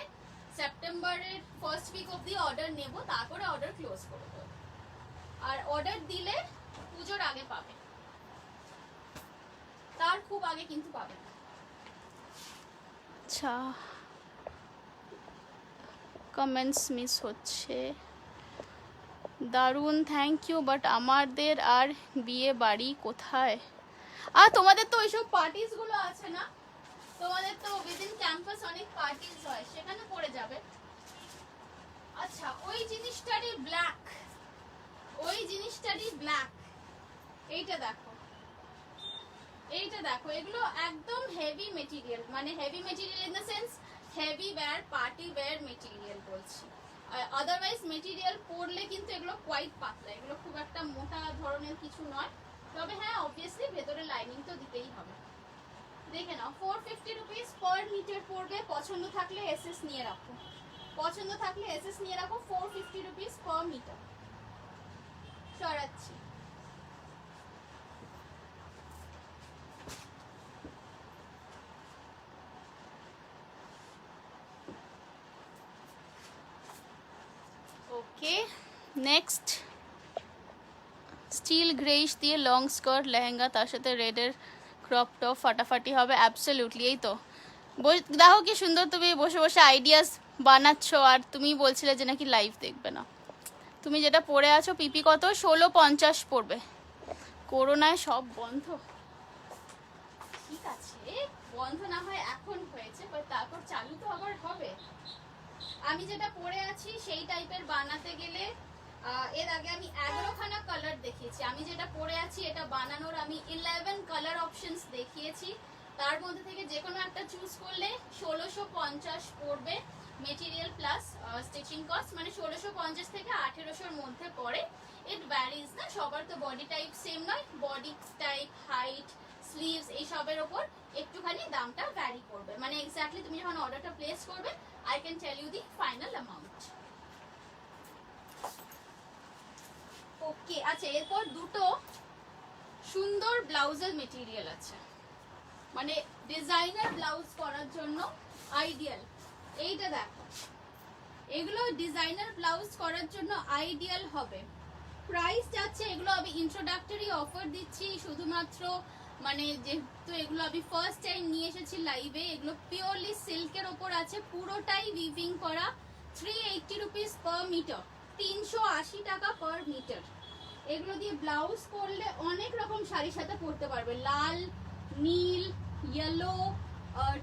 সেপ্টেম্বরের ফার্স্ট উইক অবধি অর্ডার নেব, তারপরে অর্ডার ক্লোজ করে দেবো। আর অর্ডার দিলে পুজোর আগে পাবে, তার খুব আগে কিন্তু পাবে না। আচ্ছা, কমেন্টস মিস হচ্ছে। দারুণ, থ্যাংক ইউ। বাট আমাদের আর বিয়ে বাড়ি কোথায়? আর তোমাদের তো ওইসব পার্টিস গুলো আছে না, তোমাদের তো উইদিন ক্যাম্পাস অনেক পার্টিস হয়, সেখানে পড়ে যাবে। আচ্ছা, ওই জিনিসটারই ব্ল্যাক, ওই জিনিসটারই ব্ল্যাক। এইটা দেখো, এইটা দেখো, এগুলো একদম হেভি মেটেরিয়াল, মানে heavy material in the sense heavy wear, party wear material বলছি। আদারওয়াইজ মেটেরিয়াল পরলে কিন্তু এগুলো কোয়াইট পাতলা, এগুলো খুব একটা মোটা ধরনের কিছু নয়। তবে হ্যাঁ অবভিয়াসলি ভেতরে লাইনিং তো দিতেই হবে। দেখে নাও, 450 রুপিস পার মিটার পড়বে। পছন্দ থাকলে এসএস নিয়ে রাখো, পছন্দ থাকলে এসএস নিয়ে রাখো। 450 রুপিস পার মিটার। সরাচ্ছি। ওকে, নেক্সট স্টিল গ্রেইশ দিয়ে লং স্কার্ট লেহেঙ্গা, তার সাথে রেডের ক্রপ টপ, ফাটাফাটি হবে। অ্যাবসলিউটলি, এই তো দেখো কি সুন্দর তুমি বসে বসে আইডিয়াস বানাচ্ছ, আর তুমি বলছিলে যে নাকি লাইভ দেখবে না। তুমি যেটা পরে আছো পিপি কত, 1650 পড়বে। করোনায় সব বন্ধ, ঠিক আছে বন্ধ না হয় এখন হয়েছে, তারপর চালু তো আবার হবে। আমি যেটা পরে আছি সেই টাইপের বানাতে গেলে এর আগে আমি 11খানা কালার দেখিয়েছি। আমি যেটা পরে আছি এটা বানানোর আমি 11 কালার অপশনস দেখিয়েছি। তার মধ্যে থেকে যে কোনো একটা চুজ করলে 1650 পড়বে, মেটেরিয়াল প্লাস স্টিচিং কস্ট, মানে 1650 থেকে 1800-র মধ্যে পড়ে। ইট ভ্যারিজ না, সবার তো বডি টাইপ সেম নয়, বডি টাইপ, হাইট, স্লিভস এইসবের ওপর একটুখানি দামটা ভ্যারি করবে। মানে এক্স্যাক্টলি তুমি যখন অর্ডারটা প্লেস করবে I can tell you the final amount. Okay, আচ্ছা এরপর দুটো সুন্দর ব্লাউজের মেটেরিয়াল আছে, মানে ডিজাইনার ব্লাউজ করার জন্য আইডিয়াল। এইটা দেখো, এগুলো ডিজাইনার ব্লাউজ করার জন্য আইডিয়াল হবে। প্রাইস যাচ্ছে, এগুলো আমি ইন্ট্রোডাক্টরি অফার দিচ্ছি শুধুমাত্র, মানে যেহেতু এগুলো আমি ফার্স্ট টাইম নিয়ে এসেছি লাইভে। এগুলো পিওরলি সিল্কের ওপর আছে, পুরোটাই উইভিং করা। 380 রুপিস পার মিটার, 380 টাকা পার মিটার। এগুলো দিয়ে ব্লাউজ করলে অনেক রকম শাড়ির সাথে পরতে পারবে, লাল, নীল, yellow,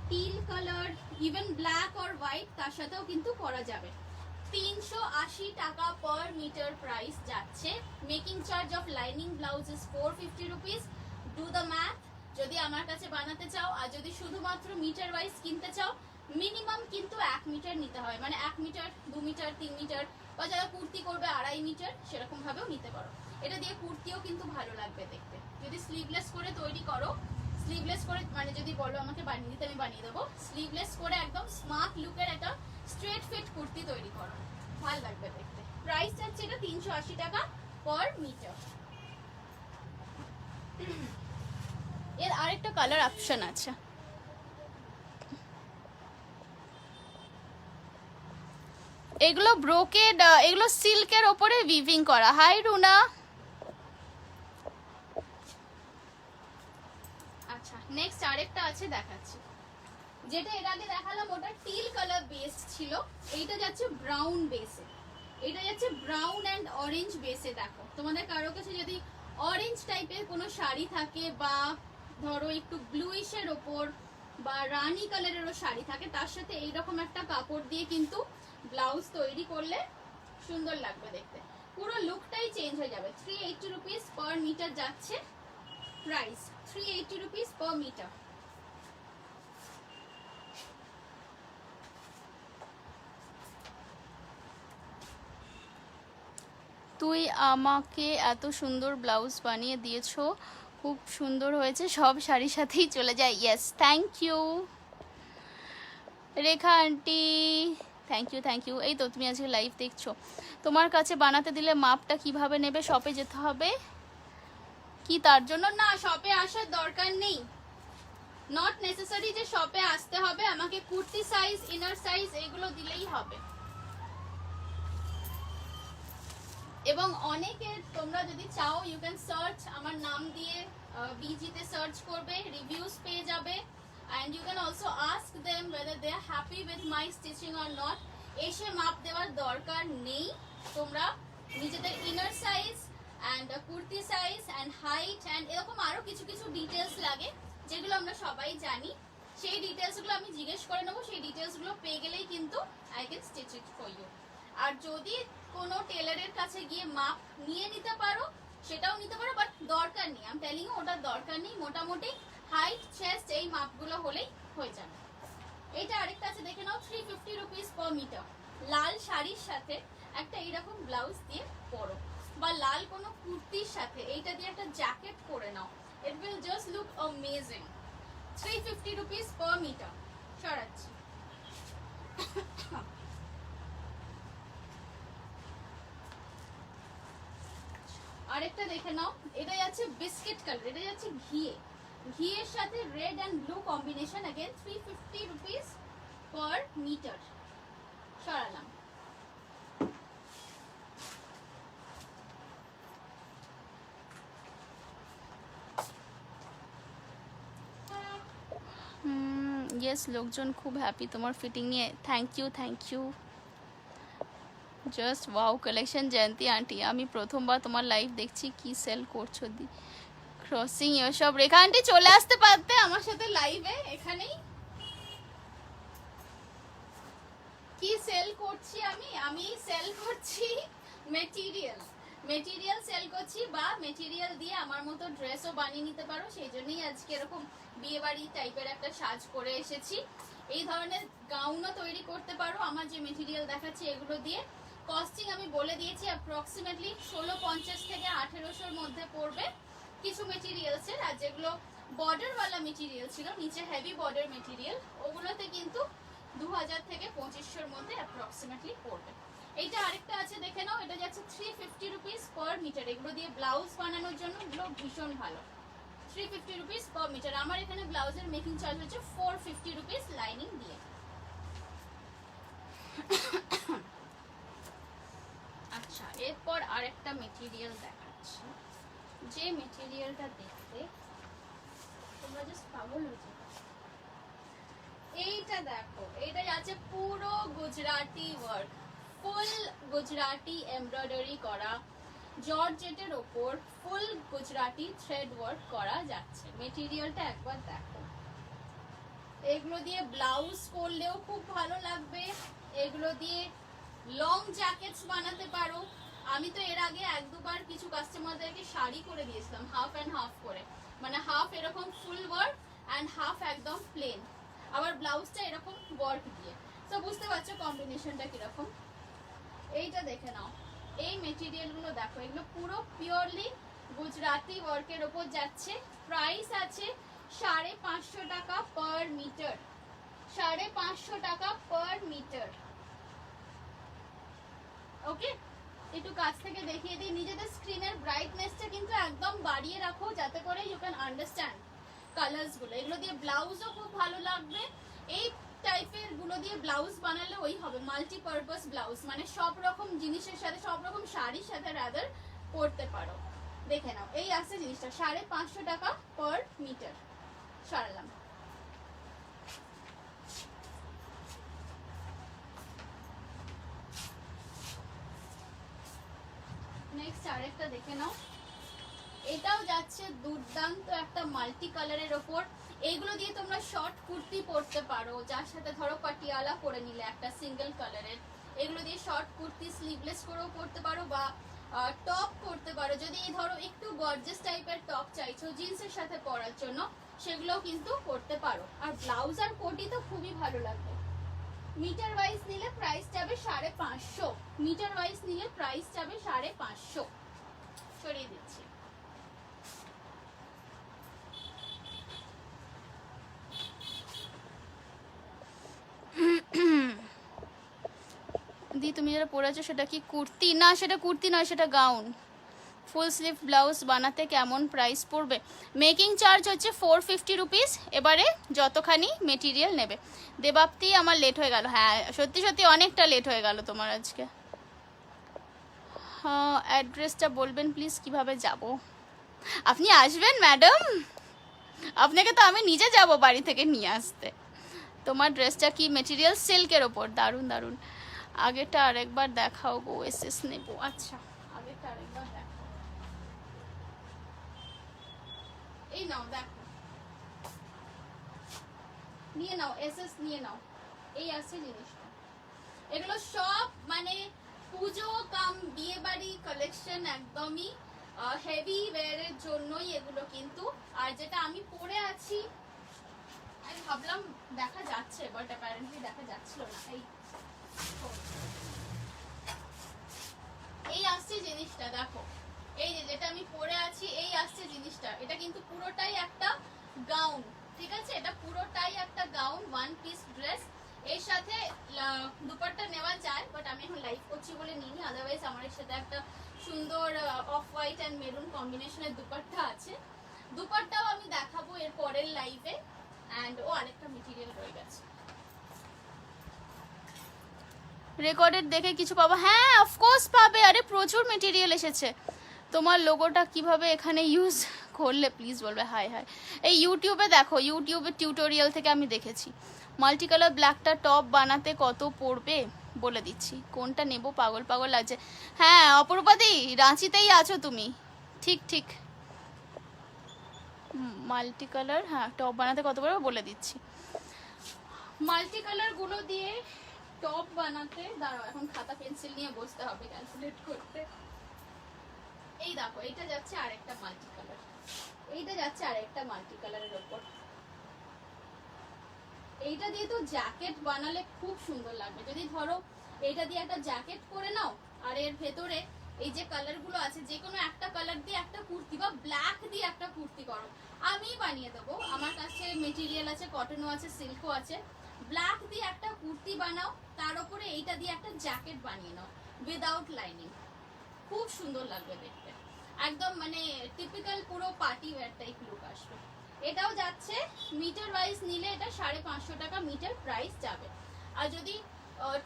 teal colour, even black or white, তার সাথেও কিন্তু করা যাবে। 380 টাকা পার মিটার প্রাইস যাচ্ছে। Making charge of lining blouse is 450 rupees. Do the math, যদি আমার কাছে বানাতে চাও আর যদি শুধুমাত্র মিটার ওয়াইজ কিনতে চাও, মিনিমাম কিন্তু 1 মিটার নিতে হয়, মানে 1 মিটার, 2 মিটার, 3 মিটার, বা যারা কুর্তি করবে 2.5 মিটার, সেরকম ভাবেও নিতে পারো। এটা দিয়ে কুর্তিও কিন্তু ভালো লাগবে দেখতে। যদি স্লিভলেস করে তৈরি করো, স্লিভলেস করে মানে যদি বলো আমাকে বানিয়ে দিতে, আমি বানিয়ে দেবো। স্লিভলেস করে একদম স্মার্ট লুকের একটা স্ট্রেট ফিট কুর্তি তৈরি করো, ভালো লাগবে দেখতে। প্রাইস যাচ্ছে এটা 380 টাকা পার মিটার। এর আরেকটা কালার অপশন আছে, এগুলো ব্রোকেড, এগুলো সিল্কের ওপরে উইভিং করা। হাই রুনা। আচ্ছা নেক্সট আরেকটা আছে দেখাচ্ছি, যেটা এর আগে দেখালাম ওটা টিল কালার বেস ছিল, এইটা যাচ্ছে ব্রাউন বেসে। এটা যাচ্ছে ব্রাউন অ্যান্ড অরেঞ্জ বেসে। দেখো তোমাদের কারো কাছে যদি অরেঞ্জ টাইপের কোনো শাড়ি থাকে, বা ধরো একটু ব্লুইশের ওপর বা রানী কালারেরও শাড়ি থাকে, তার সাথে এইরকম একটা কাপড় দিয়ে কিন্তু ব্লাউজ তৈরি করলে সুন্দর লাগবে দেখতে, পুরো লুকটাই চেঞ্জ হয়ে যাবে। 380 রুপিস পার মিটার যাচ্ছে প্রাইস, 380 রুপিস পার মিটার। তুই আমাকে এত সুন্দর ব্লাউজ বানিয়ে দিয়েছো, খুব সুন্দর হয়েছে, সব শাড়ির সাথেই চলে যায়। Yes, thank you Rekha aunty, thank you thank you. এই তো তুমি আজকে লাইভ দেখছো। তোমার কাছে বানাতে দিলে মাপটা কিভাবে নেবে? শপে যেতে হবে কি তার জন্য? না, শপে আসার দরকার নেই, নট নেসেসারি যে শপে আসতে হবে। আমাকে কুর্তি সাইজ, ইনার সাইজ এগুলো দিলেই হবে। এবং অনেকের, তোমরা যদি চাও ইউ ক্যান সার্চ আমার নাম দিয়ে, বিজিতে সার্চ করবে, রিভিউজ পেয়ে যাবে। and you can also ask them whether they are happy with my stitching or not. এসে মাপ দেওয়ার দরকার নেই, তোমরা নিজেদের inner size and kurti size and height and এরকম আরও কিছু কিছু ডিটেলস লাগে যেগুলো আমরা সবাই জানি, সেই ডিটেলসগুলো আমি জিজ্ঞেস করে নেবো। সেই ডিটেলসগুলো পেয়ে গেলেই কিন্তু I can stitch it for you. আর যদি কোনো টেলারের কাছে গিয়ে মাপ নিয়ে নিতে পারো, সেটাও নিতে পারো, বাট দরকার নেই, আমি টেলিং ইউ ওটার দরকার নেই। মোটামুটি হাইট, চেস্ট এই মাপগুলো হলেই হয়ে যাবে। এটা আরেকটা আছে দেখে নাও, 350 রুপিস পার মিটার। লাল শাড়ির সাথে একটা এইরকম ব্লাউজ দিয়ে পরো, বা লাল কোনো কুর্তির সাথে এইটা দিয়ে একটা জ্যাকেট পরে নাও, it will just look amazing. 350 rupees per metre. সরাচ্ছি। আরেকটা দেখে নাও, এটা যাচ্ছে বিস্কিট কালার, এটা যাচ্ছে ঘিয়ের সাথে red and blue combination. Again 350 rupees per metre. সরালাম। ইয়েস, লোকজন খুব হ্যাপি তোমার ফিটিং নিয়ে। Thank you. Just wow collection Jayanti aunty, আমি প্রথমবার তোমার লাইভ দেখছি, কি সেল করছো দি ক্রসিং সব। রেখা আন্টি চলে আসতে পারতে আমার সাথে লাইভে, এখানেই কি সেল করছি আমি সেল করছি মেটেরিয়াল সেল করছি, বা মেটেরিয়াল দিয়ে আমার মতো ড্রেসও বানিয়ে নিতে পারো। সেই জন্যই আজকে এরকম বিয়ে বাড়ি টাইপের একটা সাজ করে এসেছি। এই ধরনের গাউনও তৈরি করতে পারো আমার যে মেটেরিয়াল দেখাচ্ছি এগুলো দিয়ে। কস্টিং আমি বলে দিয়েছি, অ্যাপ্রক্সিমেটলি 1650 থেকে 1800-র মধ্যে পড়বে কিছু মেটেরিয়ালসের। আর যেগুলো বর্ডারওয়ালা মেটেরিয়াল ছিল, নিচে হেভি বর্ডার মেটেরিয়াল, ওগুলোতে কিন্তু 2000 থেকে 2500-র মধ্যে অ্যাপ্রক্সিমেটলি পড়বে। এইটা আরেকটা আছে দেখে নাও, এটা যাচ্ছে 350 রুপিস পার মিটার। এগুলো দিয়ে ব্লাউজ বানানোর জন্য এগুলো ভীষণ ভালো। 350 রুপিস পার মিটার। আমার এখানে ব্লাউজের মেকিং চার্জ হচ্ছে 450 রুপিস লাইনিং দিয়ে। আচ্ছা, এরপর আরেকটা মেটেরিয়াল দেখাচ্ছি, যে মেটেরিয়ালটা দেখতে তোমরা জাস্ট পাগল হয়ে যাবে। এইটা দেখো, এটা যাচ্ছে পুরো গুজরাটি ওয়ার্ক, ফুল গুজরাটি এমব্রয়ডারি করা, জর্জেটের ওপর ফুল গুজরাটি থ্রেড ওয়ার্ক করা যাচ্ছে। মেটেরিয়ালটা একবার দেখো। এগুলো দিয়ে ব্লাউজ করলেও খুব ভালো লাগবে, এগুলো দিয়ে লং জ্যাকেটস বানাতে পারো। আমি তো এর আগে এক দুবার কিছু কাস্টমারদেরকে শাড়ি করে দিয়েছিলাম হাফ অ্যান্ড হাফ করে, মানে হাফ এরকম ফুল ওয়ার্ক অ্যান্ড হাফ একদম প্লেন, আবার ব্লাউজটা এরকম ওয়ার্ক দিয়ে। তো বুঝতে পারছো কম্বিনেশনটা কিরকম। এইটা দেখে নাও, এই মেটেরিয়ালগুলো দেখো, এগুলো পুরো পিওরলি গুজরাটি ওয়ার্কের ওপর যাচ্ছে। প্রাইস আছে 550 টাকা পার মিটার, 550 টাকা পার মিটার। ওকে, একটু কাছ থেকে দেখিয়ে দিই। নিজেদের স্ক্রিনের ব্রাইটনেসটা কিন্তু একদম বাড়িয়ে রাখো, যাতে করে ইউ ক্যান আন্ডারস্ট্যান্ড কালার্স গুলো। এগুলো দিয়ে ব্লাউজও খুব ভালো লাগবে। এই টাইপের গুলো দিয়ে ব্লাউজ বানালে ওই হবে মাল্টিপারপাস ব্লাউজ, মানে সব রকম জিনিসের সাথে, সব রকম শাড়ির সাথে রাদার পরতে পারো। দেখে নাও, এই আসছে জিনিসটা 550 টাকা পার মিটার। সারলাম। নেক্সট আরেকটা দেখে নাও, এটাও যাচ্ছে দুর্দান্ত একটা মাল্টি কালারের ওপর। এইগুলো দিয়ে তোমরা শর্ট কুর্তি পরতে পারো, যার সাথে ধরো পাটিয়ালা পরে নিলে একটা সিঙ্গেল কালারের। এগুলো দিয়ে শর্ট কুর্তি স্লিভলেস করেও পরতে পারো, বা টপ করতে পারো। যদি ধরো একটু গর্জিয়াস টাইপের টপ চাইছো জিন্সের সাথে পরার জন্য, সেগুলোও কিন্তু করতে পারো। আর ব্লাউজ আর কোটি তো খুবই ভালো লাগবে। মিটার ওয়াইজ নিলে প্রাইস যাবে 550, মিটার ওয়াইজ নিলে প্রাইস যাবে 550। সরিয়ে দিচ্ছি। দি তুমি যেটা পরেছো সেটা কি কুর্তি? না, সেটা কুর্তি নয়, সেটা গাউন। ফুল স্লিভ ব্লাউজ বানাতে কেমন প্রাইস পড়বে? মেকিং চার্জ হচ্ছে 450 রুপিস। এবারে যতখানি মেটেরিয়াল নেবে। দেবাপ্তি, আমার লেট হয়ে গেল। হ্যাঁ, সত্যি সত্যি অনেকটা লেট হয়ে গেল তোমার আজকে। হ্যাঁ, অ্যাড্রেসটা বলবেন প্লিজ, কিভাবে যাব? আপনি আসবেন ম্যাডাম? আপনাকে তো আমি নিজে যাব বাড়ি থেকে নিয়ে আসতে। তোমার ড্রেসটা কি মেটেরিয়াল? সিল্কের ওপর। দারুণ দারুণ। আগেরটা আরেকবার দেখাও গো, এসএস নেব। আচ্ছা, আগেরটা আরেকবার দেখাও। এই নাও, দেখো, নিয়ে নাও, এসএস নিয়ে নাও। এই আছে জিনিসটা। এগুলো সব মানে পুজো কাম বিয়ে বাড়ি কালেকশন, একদমই হেভি ওয়্যারের জন্যই এগুলো কিন্তু। আর যেটা আমি পরে আছি, আমি ভাবলাম দেখা যাচ্ছে, বাট অ্যাপারেন্টলি দেখা যাচ্ছিল না। এই আসছে জিনিসটা, দেখো, এই যে যেটা আমি পরে আছি, এই আসছে জিনিসটা। এটা কিন্তু পুরোটাই একটা গাউন, ঠিক আছে? এটা পুরোটাই একটা গাউন, ওয়ান পিস ড্রেস। এর সাথে দুপাট্টা নেওয়া যায়, বাট আমি এখন লাইভ করছি বলে নিইনি। আদারওয়াইজ আমার এর সাথে একটা সুন্দর অফ হোয়াইট অ্যান্ড মেরুন কম্বিনেশনের দুপাট্টা আছে। দুপাট্টাও আমি দেখাবো এর পরের লাইভে। অ্যান্ড ও আরেকটা মেটেরিয়াল রয়ে গেছে। রেকর্ডেড দেখে কিছু পাবো? হ্যাঁ, অফকোর্স পাবে। আরে প্রচুর মেটেরিয়াল এসেছে। তোমার লোগোটা কিভাবে এখানে ইউজ করলে প্লিজ বলবে হাই হাই। এই ইউটিউবে দেখো, ইউটিউবের টিউটোরিয়াল থেকে আমি দেখেছি। মাল্টি কালার ব্ল্যাকটা টপ বানাতে কত পড়বে বলে দিচ্ছি। কোনটা নেব, পাগল পাগল লাগছে। হ্যাঁ অপরূপাদি, রাঁচিতেই আছো তুমি, ঠিক ঠিক। মাল্টি কালার, হ্যাঁ টপ বানাতে কত পড়বে বলে দিচ্ছি। মাল্টি কালার গুলো দিয়ে টপ বানাতে, দাঁড়াও এখন খাতা পেন্সিল নিয়ে বসতে হবে ক্যালকুলেট করতে। এই দেখো এটা যাচ্ছে আরেকটা মাল্টি কালার, এইটা যাচ্ছে আরেকটা মাল্টি কালারের উপর। এইটা দিয়ে তো জ্যাকেট বানালে খুব সুন্দর লাগবে। যদি ধরো এইটা দিয়ে একটা জ্যাকেট করে নাও, আর এর ভেতরে এই যে কালার গুলো আছে যে কোনো একটা কালার দিয়ে একটা কুর্তি, বা ব্ল্যাক দিয়ে একটা কুর্তি করো, আমি বানিয়ে দেবো। আমার কাছে মেটেরিয়াল আছে, কটনও আছে, সিল্কও আছে। ব্ল্যাক দিয়ে একটা কুর্তি বানাও, তার উপরে এইটা দিয়ে একটা জ্যাকেট বানিয়ে নাও উইদাউট লাইনিং, খুব সুন্দর লাগবে দেখতে। একদম মানে টিপিক্যাল পুরো পার্টি ওয়্যার টাইপ লুক আসবে। এটাও যাচ্ছে মিটার ওয়াইজ নিলে এটা 550 টাকা মিটার প্রাইস যাবে। আর যদি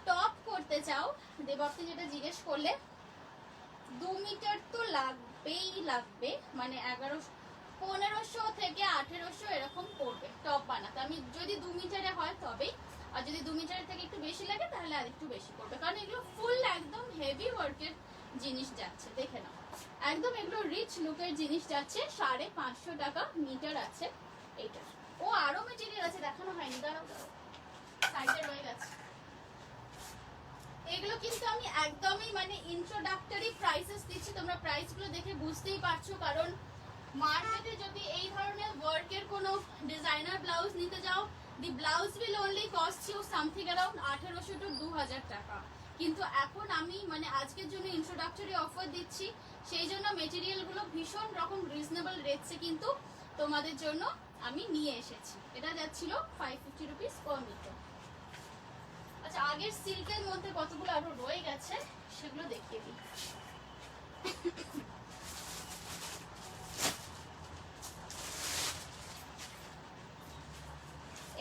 টপ করতে চাও, দেবপ্তি যেটা জিজ্ঞেস করলে, 2 মিটার তো লাগবেই লাগবে, মানে 1500 থেকে 1800 এরকম পড়বে টপ বানাতে। আমি যদি 2 মিটারে হয় তবেই, আর যদি 2 মিটারের থেকে একটু বেশি লাগে তাহলে আর একটু বেশি পড়বে, কারণ এগুলো ফুল একদম হেভি ওয়ার্কের জিনিস যাচ্ছে, দেখে নাও। একদম এগুলো রিচ লুকের জিনিস যাচ্ছে। 550 টাকা মিটার আছে এইটা। ও আরো মেটেরিয়াল আছে দেখানো হয়নি, দাঁড়াও দাঁড়াও, সাইডে রয়ে গেছে। এগুলো কিন্তু আমি একদমই মানে ইন্ট্রোডাক্টরি প্রাইসেস দিচ্ছি, তোমরা প্রাইসগুলো দেখে বুঝতেই পারছো। কারণ মার্কেটে যদি এই ধরনের ওয়ার্কের কোনো ডিজাইনার ব্লাউজ নিতে যাও, the blouse will only cost you something around 1800 to 2000 টাকা। কিন্তু এখন আমি মানে আজকের জন্য ইন্ট্রোডাক্টরি অফার দিচ্ছি, সেই জন্য মেটেরিয়ালগুলো ভীষণ রকম রিজনেবল রেটসে কিন্তু তোমাদের জন্য আমি নিয়ে এসেছি। এটা যাচ্ছিল 550 রুপিস পার মিটার। আচ্ছা, আগের সিল্কের মধ্যে কতগুলো আরো রয়ে গেছে সেগুলো দেখিয়ে দিই।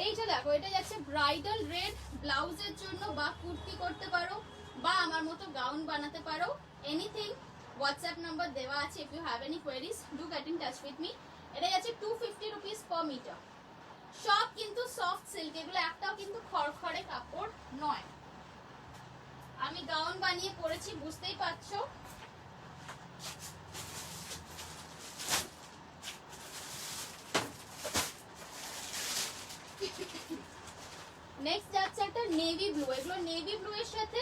এইটা দেখো, এটা যাচ্ছে ব্রাইডাল রেড ব্লাউজের জন্য, বা কুর্তি করতে পারো, বা আমার মতো গাউন বানাতে পারো, এনিথিং। হোয়াটসঅ্যাপ নাম্বার দেওয়া আছে, if you have any queries do get in touch with me. এটা যাচ্ছে 250 রুপিস পার মিটার। সব কিন্তু সফট সিল্ক, এগুলো একটাও কিন্তু খড়খড়ে কাপড় নয়। আমি গাউন বানিয়ে পরেছি, বুঝতেই পারছো। নেক্সট যাচ্ছে একটা নেভি ব্লু। এগুলো নেভি ব্লু এর সাথে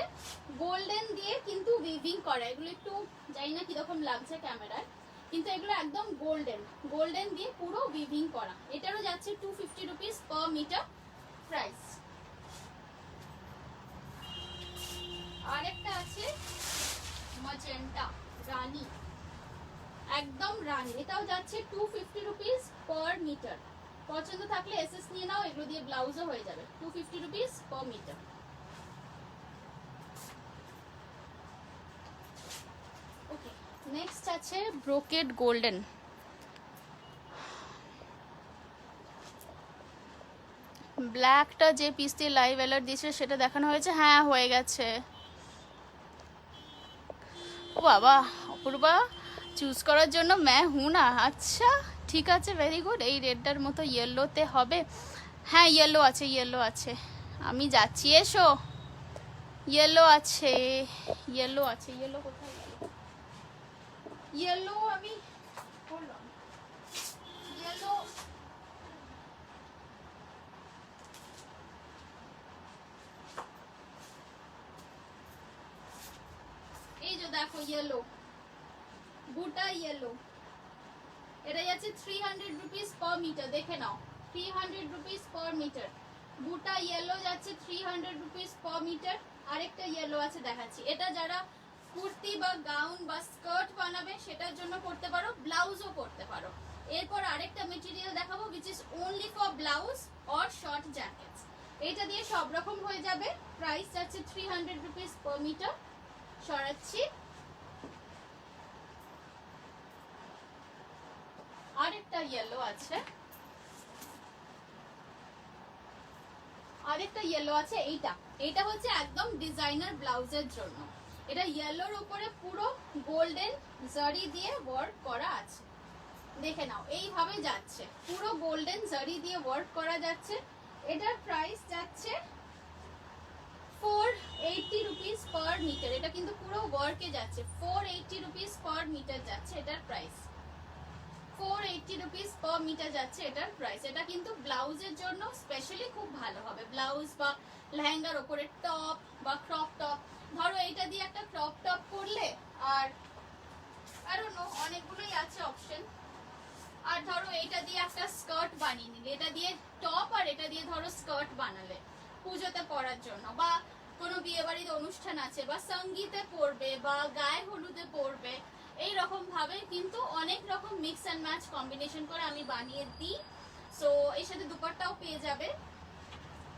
গোল্ডেন দিয়ে কিন্তু উইভিং করা। এগুলো একটু জানি না কিরকম লাগছে ক্যামেরায়, কিন্তু এগুলো একদম গোল্ডেন, গোল্ডেন দিয়ে পুরো উইভিং করা। এটারও যাচ্ছে 250 রুপিস পার মিটার প্রাইস। আরেকটা আছে ম্যাজেন্টা রানী, একদম রানী, এটাও যাচ্ছে 250 রুপিস পার মিটার। পছন্দ থাকলে এসএস নিয়ে নাও, এগুলো দিয়ে ব্লাউজও হয়ে যাবে। 250 রুপিস পার মিটার। ওকে, নেক্সট আছে ব্রোকেড গোল্ডেন। ব্ল্যাকটা যে পিস দিয়ে লাইভ অ্যালার্ট দিয়েছে সেটা দেখানো হয়েছে, হ্যাঁ হয়ে গেছে। ও বাবা, অপূর্বা চুজ করার জন্য ম্যায় হুঁ না। আচ্ছা ঠিক আছে, ভেরি গুড। এই রেডটার মতো ইয়েলোতে হবে, হ্যাঁ ইয়েলো আছে, ইয়েলো আছে, আমি যাচ্ছি, এসো। ইয়েলো আছে, ইয়েলো আছে, ইয়েলো কোথায় গেল? ইয়েলো আমি বললাম, ইয়েলো এই যে দেখো, ইয়েলো বুটা ইয়েলো, এটা যাচ্ছে 300 রুপিস পার মিটার। দেখে নাও, 300 রুপিস পার মিটার। বুটা ইয়েলো যাচ্ছে 300 রুপিস পার মিটার। আরেকটা ইয়েলো আছে দেখাচ্ছি, এটা যারা কুর্তি বা গাউন বা স্কার্ট বানাবে সেটার জন্য করতে পারো, ব্লাউজও করতে পারো। এরপর আরেকটা মেটেরিয়াল দেখাবো which is only for blouse or short jackets। এটা দিয়ে সব রকম হয়ে যাবে। প্রাইস যাচ্ছে 300 রুপিস পার মিটার। সরাচ্ছি, আরেকটা ইয়েলো আছে, আরেকটা ইয়েলো আছে। এইটা হচ্ছে একদম ডিজাইনার ব্লাউজের জন্য। এটা ইয়েলোর উপরে পুরো গোল্ডেন জারি দিয়ে ওয়ার্ক করা আছে, দেখে নাও এইভাবে যাচ্ছে, পুরো গোল্ডেন জারি দিয়ে ওয়ার্ক করা যাচ্ছে। এটার প্রাইস যাচ্ছে 480 রুপিস পার মিটার। এটা কিন্তু পুরো ওয়ার্কে যাচ্ছে, 480 রুপিস পার মিটার যাচ্ছে এটার প্রাইস, 480 রুপিস পার মিটার যাচ্ছে এটার প্রাইস। এটা কিন্তু ব্লাউজের জন্য স্পেশালি খুব ভালো হবে, ব্লাউজ বা লেহেঙ্গার ওপরে টপ বা ক্রপ টপ। ধরো এইটা দিয়ে একটা ক্রপ টপ করলে, আর আরো অনেকগুলোই আছে অপশন। আর ধরো এইটা দিয়ে একটা স্কার্ট বানিয়ে নিলে, এটা দিয়ে টপ আর এটা দিয়ে ধরো স্কার্ট বানালে পুজোতে পরার জন্য, বা কোনো বিয়ে বাড়ির অনুষ্ঠান আছে, বা সঙ্গীতে পরবে, বা গায়ে হলুদে পরবে, এই রকম ভাবে কিন্তু অনেক রকম মিক্স অ্যান্ড ম্যাচ কম্বিনেশন করে আমি বানিয়ে দিই। সো এর সাথে দুপাট্টাও পেয়ে যাবে।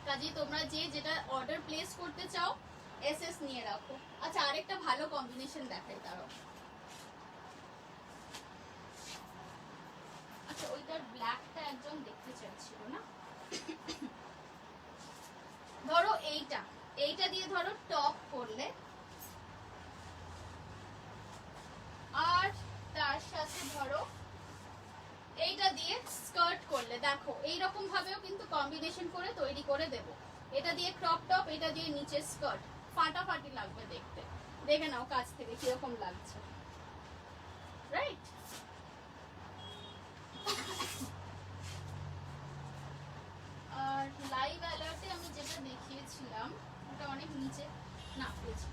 কাজে তোমরা যে যেটা অর্ডার প্লেস করতে চাও এসএস নিয়ে রাখো। আচ্ছা, আরেকটা ভালো কম্বিনেশন দেখাই তারও। আচ্ছা, ওইটার ব্ল্যাকটা একজন দেখতে চাইছিল না। ধরো এইটা দিয়ে ধরো টপ করলে, আর তার সাথে ধরো এইটা দিয়ে স্কার্ট করলে, দেখো এইরকম ভাবেও কিন্তু কম্বিনেশন করে তৈরি করে দেব। এটা দিয়ে ক্রপ টপ, এটা দিয়ে নিচে স্কার্ট, ফাটাফাটি লাগবে দেখতে। দেখে নাও কাছ থেকে কিরকম লাগছে, রাইট? আর লাইভ অ্যালার্টে আমি যেটা দেখিয়েছিলাম ওটা অনেক নিচে, না পেয়েছি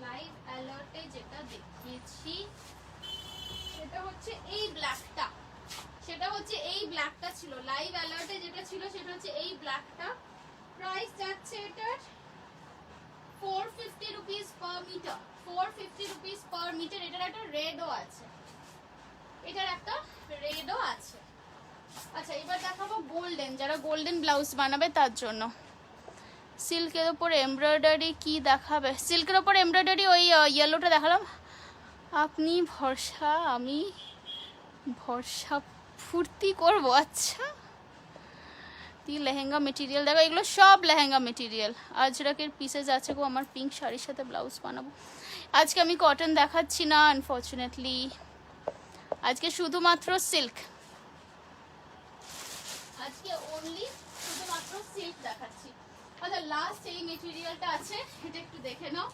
লাইভ অ্যালার্টে যেটা দেখিয়েছি সেটা হচ্ছে এই ব্ল্যাকটা, সেটা হচ্ছে এই ব্ল্যাকটা ছিল লাইভ অ্যালার্টে যেটা ছিল, সেটা হচ্ছে এই ব্ল্যাকটা। প্রাইস যাচ্ছে এটার 450 rupees per metre, 450 rupees per metre. এটার একটা রেডও আছে, এটার একটা রেডও আছে। আচ্ছা, এবার দেখাবো গোল্ডেন, যারা গোল্ডেন ব্লাউজ বানাবে তার জন্য। সিল্কের ওপরে এমব্রয়ডারি কি দেখাবে? সিল্কের ওপর এমব্রয়ডারি ওই ইয়েলোটা দেখালাম। আপনি ভরসা, আমি ভরসা ফুর্তি করবো। আচ্ছা, তুই লেহেঙ্গা মেটেরিয়াল দেখো, এগুলো সব লেহেঙ্গা মেটেরিয়াল। আজরাকের পিসেস আছে গো, আমার পিঙ্ক শাড়ির সাথে ব্লাউজ বানাবো। আজকে আমি কটন দেখাচ্ছি না আনফর্চুনেটলি, আজকে শুধুমাত্র সিল্ক, আজকে অনলি শুধুমাত্র সিল্ক দেখাচ্ছি। আচ্ছা, লাস্ট এই মেটেরিয়ালটা আছে, এটা একটু দেখে নাও।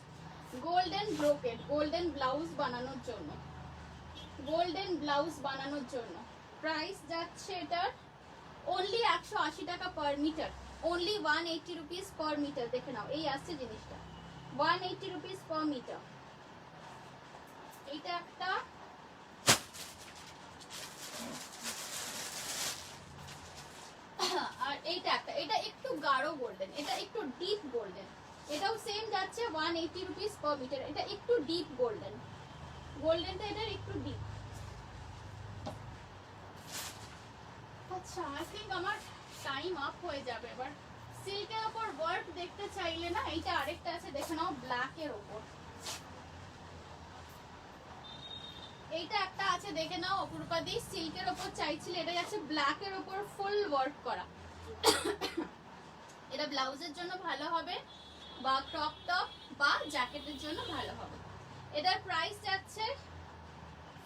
গোল্ডেন ব্রোকেড, গোল্ডেন ব্লাউজ বানানোর জন্য, গোল্ডেন ব্লাউজ বানানোর জন্য প্রাইস যাচ্ছে এটার অনলি 180 টাকা per metre, only 180 rupees per metre. দেখে নাও, এই আসছে জিনিসটা 180 রুপিস পার মিটার। এইটা একটা, আর এইটা একটা, এটা একটু গাঢ় গোল্ডেন, এটা একটু ডিপ গোল্ডেন। এটাও সেম যাচ্ছে 180 রুপিস পার মিটার। এটা একটু ডিপ গোল্ডেন, গোল্ডেনটা এটার একটু ডিপ। আচ্ছা, আই থিঙ্ক আমার টাইম আপ হয়ে যাবে এবার। সিল্কের ওপর ওয়ার্ক দেখতে চাইলে না, এইটা আরেকটা আছে দেখে নাও, ব্ল্যাকের ওপর। এইটা একটা আছে দেখে নাও, অপরূপাদি সিল্কের ওপর চাইছিলে, এটা যাচ্ছে ব্ল্যাকের ওপর ফুল ওয়ার্ক করা। এটা ব্লাউজের জন্য ভালো হবে, বা ক্রপ টপ বা জ্যাকেটের জন্য ভালো হবে। এটার প্রাইস যাচ্ছে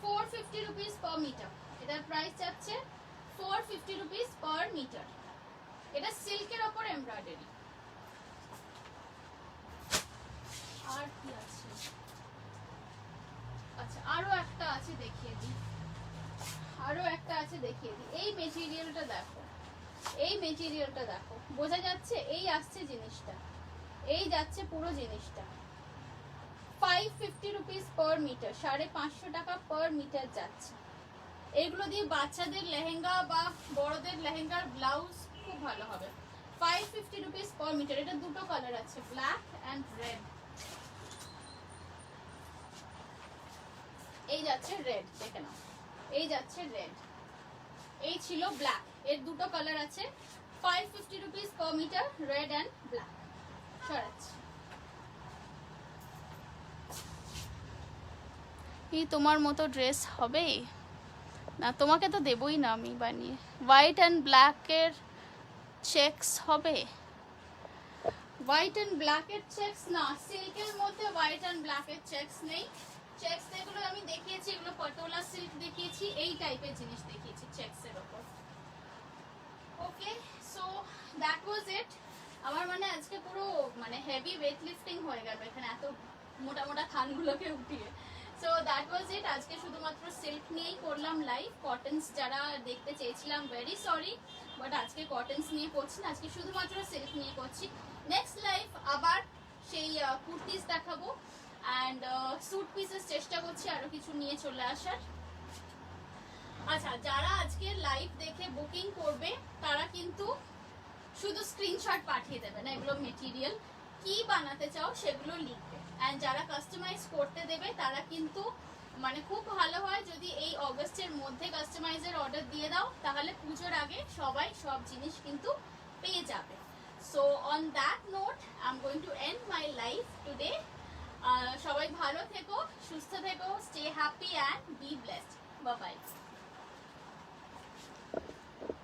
450 রুপিস পার মিটার। এটার প্রাইস যাচ্ছে 450 রুপিস পার মিটার। এটা সিল্কের ওপর এমব্রয়ডারি। আর কি আছে? আচ্ছা, আরো একটা আছে দেখিয়ে দিই, আরো একটা আছে দেখিয়ে দিই। এই মেটেরিয়ালটা দেখো, এই মেটেরিয়ালটা দেখো, বোঝা যাচ্ছে? এই আসছে জিনিসটা, এই যাচ্ছে পুরো জিনিসটা 550 রুপিস পার মিটার, 550 টাকা পার মিটার যাচ্ছে। এগুলো দিয়ে বাচ্চাদের লেহেঙ্গা বা বড়দের লেহেঙ্গার ব্লাউজ খুব ভালো হবে। 550 রুপিস পার মিটার। এটা দুটো কালার আছে, ব্ল্যাক অ্যান্ড রেড। এই যাচ্ছে রেড, দেখে নাও, এই যাচ্ছে রেড, এই ছিল ব্ল্যাক। এর দুটো কালার আছে, 550 rupees per metre, red and black. সরাচ্ছি। এই তোমার মতো ড্রেস হবে না, তোমাকে তো দেবই না আমি বানিয়ে। হোয়াইট অ্যান্ড ব্ল্যাকের চেকস হবে, হোয়াইট অ্যান্ড ব্ল্যাকের চেকস না, সিল্কের মধ্যে হোয়াইট অ্যান্ড ব্ল্যাকের চেকস নেই। চেকস এগুলো আমি দেখিয়েছি, এগুলো পটোলা সিল্ক দেখিয়েছি, এই টাইপের জিনিস দেখিয়েছি চেকসের ওপর। ওকে, সো দ্যাট ওয়াজ ইট। আমার মানে আজকে পুরো মানে হেভি ওয়েট লিফটিং হয়ে গেল এখানে এত মোটা মোটা থানগুলোকে উঠিয়ে। সো দ্যাট ওয়াজ ইট। আজকে শুধুমাত্র সিল্ক নিয়েই করলাম লাইভ। কটনস যারা দেখতে চেয়েছিলাম ভেরি সরি, বাট আজকে কটনস নিয়ে করছি না, আজকে শুধুমাত্র সিল্ক নিয়ে করছি। নেক্সট লাইভ আবার সেই কুর্তিস দেখাবো অ্যান্ড স্যুট পিসেস চেষ্টা করছি আরো কিছু নিয়ে চলে আসার। আচ্ছা, যারা আজকের লাইভ দেখে বুকিং করবে তারা কিন্তু শুধু স্ক্রিনশট পাঠিয়ে দেবে না, এগুলো মেটেরিয়াল কি বানাতে চাও সেগুলো লিখবে। অ্যান্ড যারা কাস্টমাইজ করতে দেবে তারা কিন্তু মানে খুব ভালো হয় যদি এই অগস্টের মধ্যে কাস্টমাইজের অর্ডার দিয়ে দাও, তাহলে পুজোর আগে সবাই সব জিনিস কিন্তু পেয়ে যাবে। So on that note I am going to end my life today. সবাই ভালো থেকো, সুস্থ থেকো, stay happy and be blessed. Bye by.